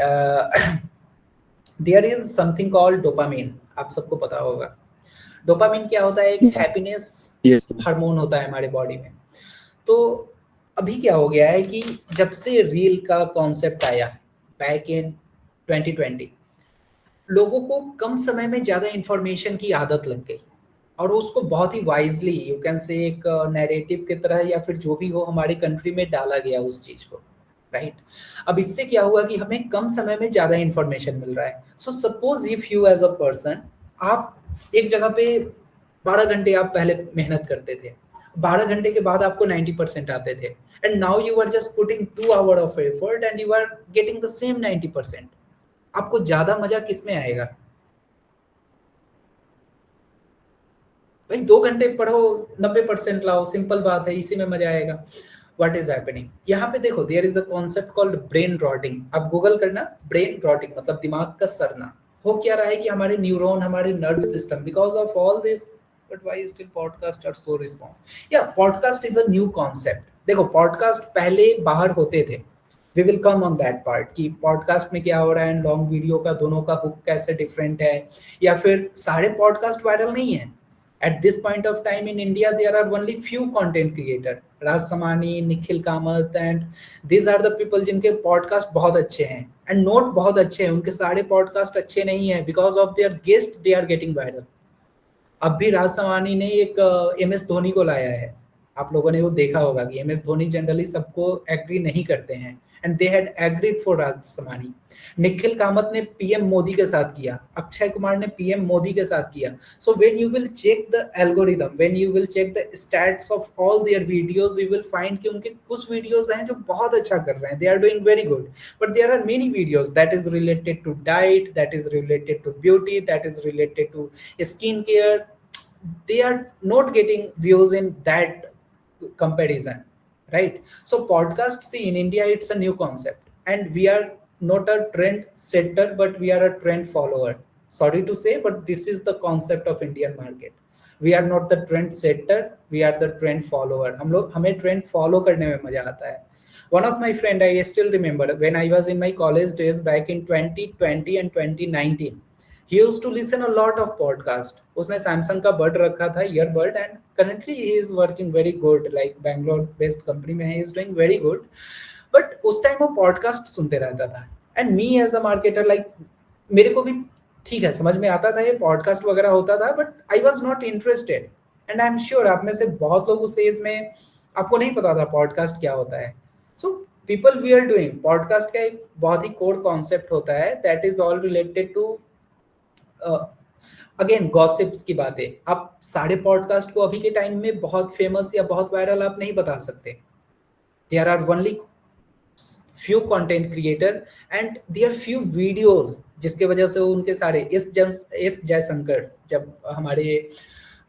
there is something called dopamine. आप सबको पता होगा. Dopamine क्या होता है? एक happiness hormone होता है हमारे बॉडी में. तो अभी क्या हो गया है कि जब से रील का कॉन्सेप्ट आया बैक इन 2020, लोगों को कम समय में ज़्यादा इंफॉर्मेशन की आदत लग गई और उसको बहुत ही वाइजली, यू कैन से, एक नैरेटिव की तरह या फिर जो भी हो हमारी कंट्री में डाला गया उस चीज़ को, राइट. अब इससे क्या हुआ कि हमें कम समय में ज़्यादा इंफॉर्मेशन मिल रहा है. So suppose if you as a person, आप एक जगह पे 12 घंटे आप पहले मेहनत करते थे, 12 घंटे के बाद आपको 90% आते थे, and now you are just putting 2 hours of effort and you are getting the same 90%. आपको ज्यादा मजा किस में आएगा भाई? 2 घंटे पढ़ो, 90% लाओ, सिंपल बात है, इसी में मजा आएगा. व्हाट इज हैपनिंग यहाँ पे? देखो, there is a concept called brain rotting. आप गूगल करना, ब्रेन रॉटिंग मतलब दिमाग का सड़ना. हो क्या रहा है कि हमारे न्यूरॉन, हमारे nerve system, because of all this, but why still podcast are so response. या podcast is a new concept. देखो, पॉडकास्ट पहले बाहर होते थे. We will come on that part कि पॉडकास्ट में क्या हो रहा है, लॉन्ग वीडियो का दोनों का हुक कैसे डिफरेंट है, या फिर सारे पॉडकास्ट वायरल नहीं है. At this point of time in India, there are only few content creator, Raj Samani, Nikhil Kamath, and these are the people जिनके पॉडकास्ट बहुत अच्छे हैं and नोट बहुत अच्छे हैं. उनके सारे पॉडकास्ट अच्छे नहीं हैं, because of their guest they are getting viral. अब भी राज समानी ने एक MS धोनी को लाया है. आप लोगों ने वो देखा होगा कि MS धोनी जनरली सबको एग्री नहीं करते हैं, and they had agreed for राज समानी. निखिल कामत ने पीएम मोदी के साथ किया, अक्षय कुमार ने पीएम मोदी के साथ किया. So when you will check the algorithm, when you will check the stats of all their videos, you will find कि उनके कुछ वीडियोस हैं जो बहुत अच्छा कर रहे हैं, they are doing very good, but there are many videos that is related to diet, that is related to beauty, that is related to skin care. They are not getting views in that comparison, right? So podcast, see, in India it's a new concept and we are not a trend setter but we are a trend follower. Sorry to say, but this is the concept of Indian market. We are not the trend setter, we are the trend follower. हमें trend follow करने में मजा आता है. One of my friend, I still remember when I was in my college days back in 2020 and 2019, he used to listen a lot of podcast. उसने Samsung का बड रखा था, earbud, and currently he is working very good, like Bangalore based company में he is doing very good. But उस time वो podcast सुनते रहता था. And me as a marketer, like मेरे को भी ठीक है समझ में आता था ये podcast वगैरह होता था, but I was not interested. And I'm sure आप में से बहुत लोग उस एज में आपको नहीं पता था podcast क्या होता है. So people we are doing podcast का एक बहुत ही core concept होता है, that is all related to again gossips की बातें. आप सारे पॉडकास्ट को अभी के टाइम में बहुत फेमस या बहुत वायरल आप नहीं बता सकते. There are only few content creator and their few videos, जिसके वजह से उनके सारे एस जयशंकर, जब हमारे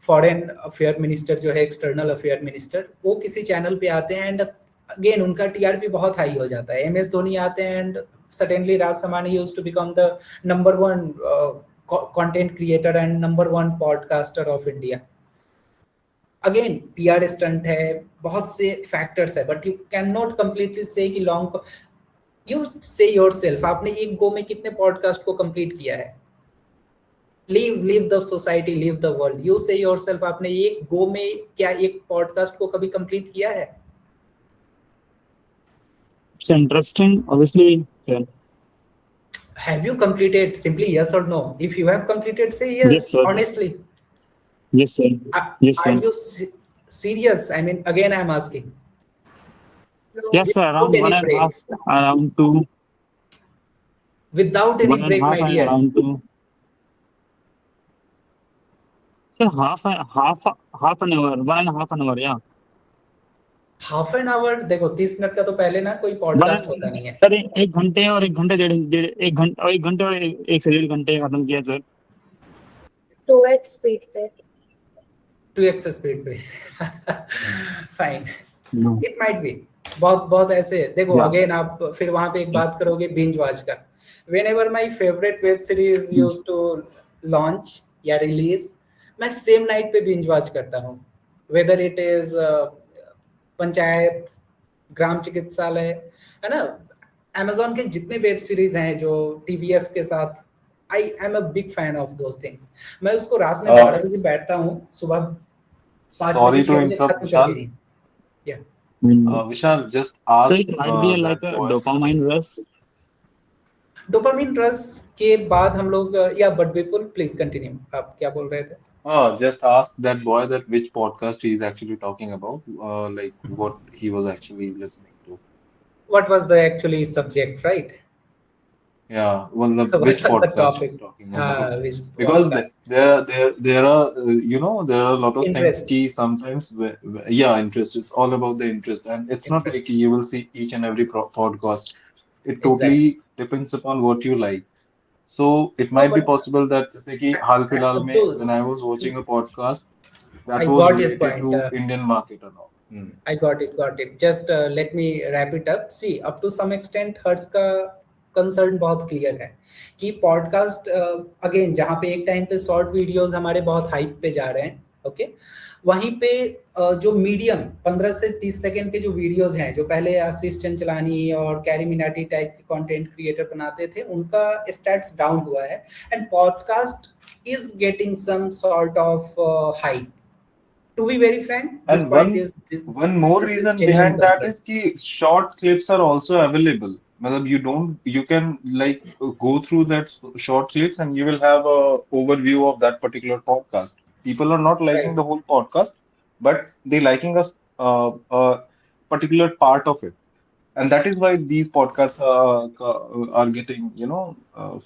फॉरेन अफेयर मिनिस्टर जो है, एक्सटर्नल अफेयर मिनिस्टर, वो किसी चैनल पे आते हैं एंड अगेन उनका टीआरपी बहुत हाई हो जाता है. MS धोनी आते हैं and suddenly Raj Samani used to become the number 1 content creator and number 1 podcaster of India. Again, PR stunt है, बहुत से factors है, but you cannot completely say कि long You say yourself, आपने एक गो में कितने पॉडकास्ट को कंप्लीट किया है? Leave the society, leave the world. You say yourself, आपने एक गो में क्या एक पॉडकास्ट को कभी कंप्लीट किया है? It's interesting, obviously. Yeah. Have you completed? Simply yes or no. If you have completed, say yes, Yes, sir. honestly. Yes, sir. Yes, Are sir. you serious? I mean, again, I'm asking. Yes, sir. Around Without any 1.5, break. around 2. Without any break, 1.5 my and dear. around 2. So half an hour, 1.5 an hour, yeah. Half an hour देखो, 30 minute का तो पहले ना कोई podcast होता नहीं है sir 1 घंटे और 1 घंटे 1 घंटे और 1 से 1.5 घंटे खत्म किया सर 2x स्पीड पे 2x स्पीड पे fine No. It might be बहुत बहुत ऐसे देखो Yeah. अगेन आप फिर वहां पे एक बात करोगे बिंज वॉच का whenever my favourite web series used to launch या रिलीज मैं सेम नाइट पे बिंज वॉच करता हूँ whether it is Panchayat Gram Chikitsalay है ना Amazon के जितने वेब सीरीज हैं जो TVF के साथ I am a big fan of those things मैं उसको रात में 12 बजे बैठता हूँ सुबह 5 Sorry बजे to 6 बजे interrupt, खत्म Vishal. करके Vishal, just So ask it might be like that a boy. dopamine rush. Dopamine rush के बाद हम लोग या बट विपुल प्लीज कंटिन्यू आप क्या बोल रहे थे Just ask that boy that which podcast he is actually talking about, like what he was actually listening to. What was the actually subject right Yeah, well, what which was the podcast he's topic talking हां about. Which Because podcast there are there are a lot of things interest key sometimes yeah, interest, it's all about the interest, and it's not like interest you will see each and every podcast. It exactly totally depends upon what you like. So it no might be but possible that जैसे कि हाल फिलहाल में अब्दुस when I was watching a podcast that I was got his related to point Indian market and all. I got it. Just let me wrap it up. See, up to some extent, हर्ष का concern बहुत clear है कि podcast again जहाँ पे एक time पे short videos हमारे बहुत हाइप पे जा रहे हैं ओके वहीं पे जो मीडियम 15 से 30 सेकंड के जो वीडियोस हैं जो पहले आशीष चंचलानी और कैरी मिनाटी टाइप के कंटेंट क्रिएटर बनाते थे उनका स्टैट्स डाउन हुआ है and podcast is getting some sort of hype to be very frank this And point is one more this is reason genuine behind that concern is कि short clips are also available. मतलब you can like go through that short clips and you will have a overview of that particular podcast. People are not liking right the whole podcast, but they liking a particular part of it, and that is why these podcasts are getting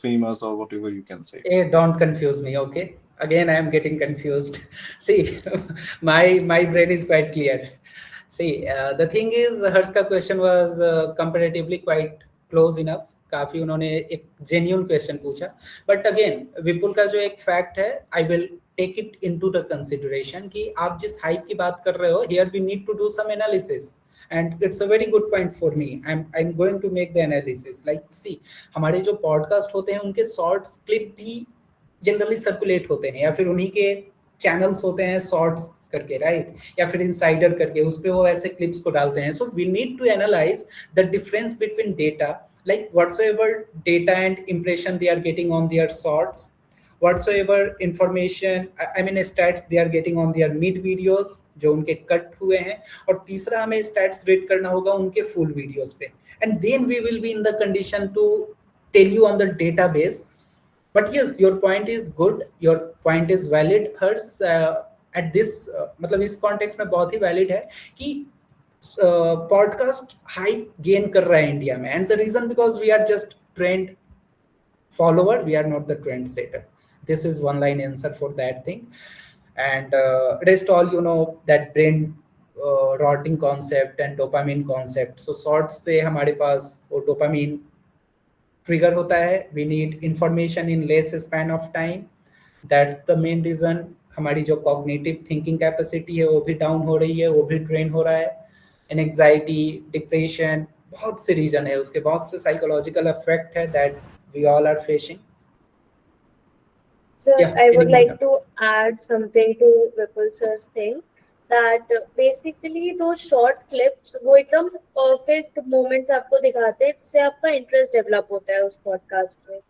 famous or whatever you can say. hey don't confuse me okay again I am getting confused see my brain is quite clear see the thing is हर्ष का question was comparatively quite close enough काफी उन्होंने एक genuine question पूछा but again विपुल का जो एक fact है I will take it into the consideration कि आप जिस hype की बात कर रहे हो here we need to do some analysis and it's a very good point for me I'm going to make the analysis like see हमारे जो podcast होते हैं उनके shorts clip भी जनरली सर्कुलेट होते हैं या फिर उन्हीं के चैनल्स होते हैं शॉर्ट्स करके राइट या फिर इनसाइडर करके उस पे वो ऐसे क्लिप्स को डालते हैं so we need to analyse the difference between data like whatsoever data and impression they are getting on their shorts whatsoever information I mean stats they are getting on their mid videos जो उनके cut हुए हैं और तीसरा हमें stats rate करना होगा उनके फुल वीडियोस पे and then we will be in the condition to tell you on the database but yes your point is good your point is valid hers at this मतलब इस context में बहुत ही valid है कि podcast hype gain कर रहा है India में and the reason because we are just trend follower we are not the trend setter this is one line answer for that thing and rest all you know that brain rotting concept and dopamine concept so shorts से हमारे पास वो dopamine trigger होता है we need information in less span of time that's the main reason हमारी जो cognitive thinking capacity है वो भी down हो रही है वो भी drain हो रहा है एंजाइटी डिप्रेशन बहुत से रीजन है उसके बहुत से साइकोलॉजिकल इफेक्ट है that we all are facing Sir, I would like to add something to Vipul sir's thing that basically those short clips वो एकदम perfect moments आपको दिखाते हैं जिससे आपका इंटरेस्ट डेवलप होता है उस पॉडकास्ट में.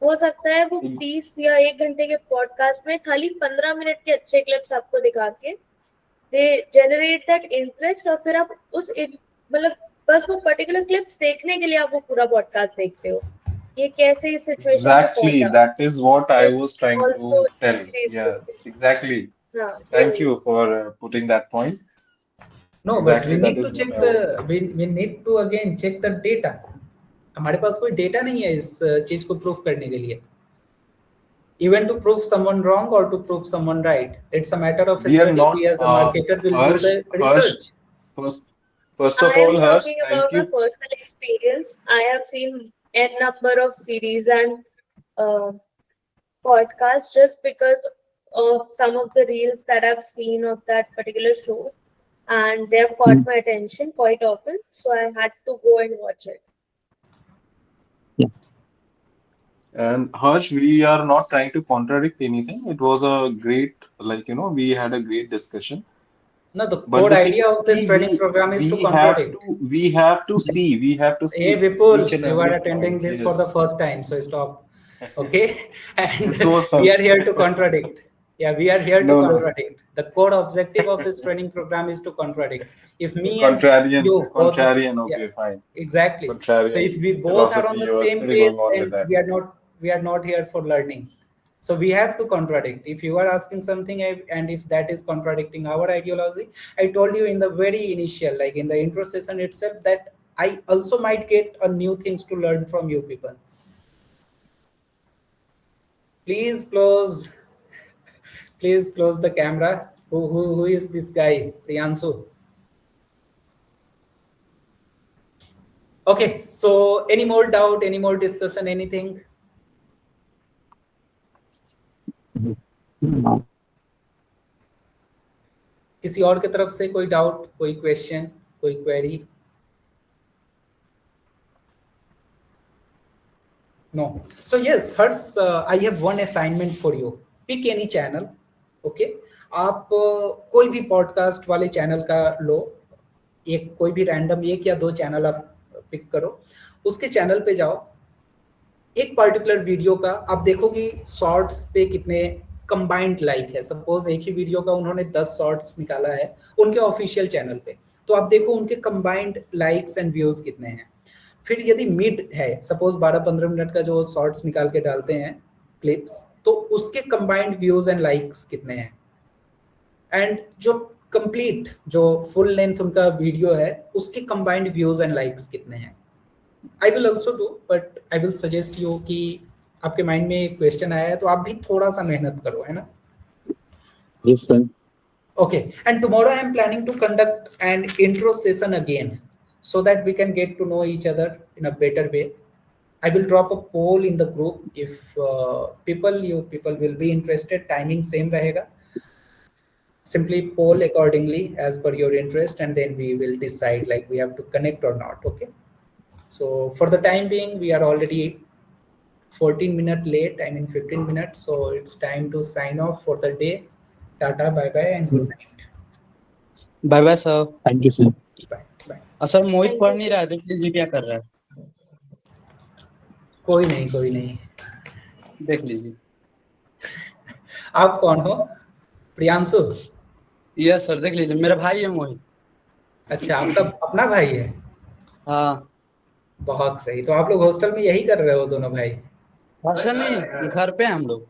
हो सकता है वो 30 या 1 घंटे के पॉडकास्ट में खाली 15 मिनट के अच्छे क्लिप्स आपको दिखा के दे जनरेट दैट इंटरेस्ट, और फिर आप उस मतलब बस वो पर्टिकुलर क्लिप्स देखने के लिए आप वो पूरा पॉडकास्ट देखते हो. ये कैसे इस सिचुएशन में Exactly, पहुंचा. that is what I This was trying also to tell. increases Yeah, the- exactly. हाँ, Thank you for putting that point. No, but Exactly, we that need to is check what I was the we need to again check the data. हमारे पास कोई data नहीं है इस चीज को proof करने के लिए. Even to prove someone wrong or to prove someone right, it's a matter of We are study. not, We as a marketer will do Harsh, the research. First I of am all, Harsh, talking thank about my you. personal experience. I have seen n number of series and podcasts just because of some of the reels that I've seen of that particular show, and they've caught my attention quite often, so I had to go and watch it. And Harsh, we are not trying to contradict anything. It was a great, we had a great discussion. No, the But core the thing idea is, of this training program is to we have contradict. we have to see Hey Vipul, each and you are every attending point. this Yes. for the first time, so stop. Okay, and This was we are something. here to contradict. Yeah, we are here to No, no. contradict. The core objective of this training program is to contradict. If me Contrarian, and you both, contrarian. Okay, yeah, fine. exactly. Contrarian So if we both are on philosophy, the you are same still page, going on then with that. we are not here for learning. So we have to contradict. If you are asking something and if that is contradicting our ideology, I told you in the very initial, like in the intro session itself, that I also might get a new things to learn from you people. Please close the camera. Who is this guy? Priyansu. Okay, so any more doubt, any more discussion, anything? किसी और की तरफ से कोई doubt, कोई question, कोई query? No. So yes, Harsh, I have one assignment for you. Pick any channel. Okay. आप कोई भी पॉडकास्ट वाले चैनल का लो, एक कोई भी रैंडम 1 या 2 चैनल आप पिक करो, उसके चैनल पे जाओ, एक पर्टिकुलर वीडियो का आप देखो कि शॉर्ट्स पे कितने कंबाइंड लाइक है. सपोज एक ही वीडियो का उन्होंने 10 शॉर्ट्स निकाला है उनके ऑफिशियल चैनल पे, तो आप देखो उनके कंबाइंड लाइक्स एंड व्यूज कितने हैं. फिर यदि मिड है, सपोज 12-15 मिनट का जो शॉर्ट्स निकाल के डालते हैं क्लिप्स, तो उसके कंबाइंड व्यूज एंड लाइक्स कितने हैं. एंड जो कंप्लीट जो फुल लेंथ उनका वीडियो है उसके कंबाइंड व्यूज एंड लाइक्स कितने हैं. I will also do, but I will suggest you कि आपके माइंड में एक क्वेश्चन आया है तो आप भी थोड़ा सा मेहनत करो, है ना. Yes, sir. Okay, and tomorrow I am planning to conduct an intro session again so that we can get to know each other in a better way. I will drop a poll in the group. If you people will be interested, timing same rahega. Simply poll accordingly as per your interest, and then we will decide like we have to connect or not. Okay. So for the time being, we are already 14 minutes late. I mean 15 minutes. So it's time to sign off for the day. Tata, bye bye, and good night. Bye bye sir. Thank you, sir. Bye bye. Sir Mohit Thank पढ़ you, नहीं sir. रहा है, देख लीजिए क्या कर रहा है. कोई नहीं. देख लीजिए. आप कौन हो? प्रियांशु. यस सर, देख लीजिए, मेरा भाई है मोहित. अच्छा, आपका अपना भाई है? हाँ. बहुत सही. तो आप लोग हॉस्टल में यही कर रहे हो दोनों भाई? हॉस्टल नहीं, घर पे हम लोग.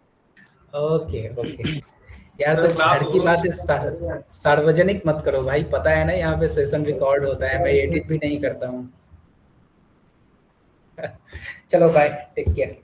ओके. यार तो घर की बात सार्वजनिक मत करो भाई, पता है ना यहाँ पे सेशन रिकॉर्ड होता है, मैं एडिट भी नहीं करता हूँ. चलो बाय, टेक केयर.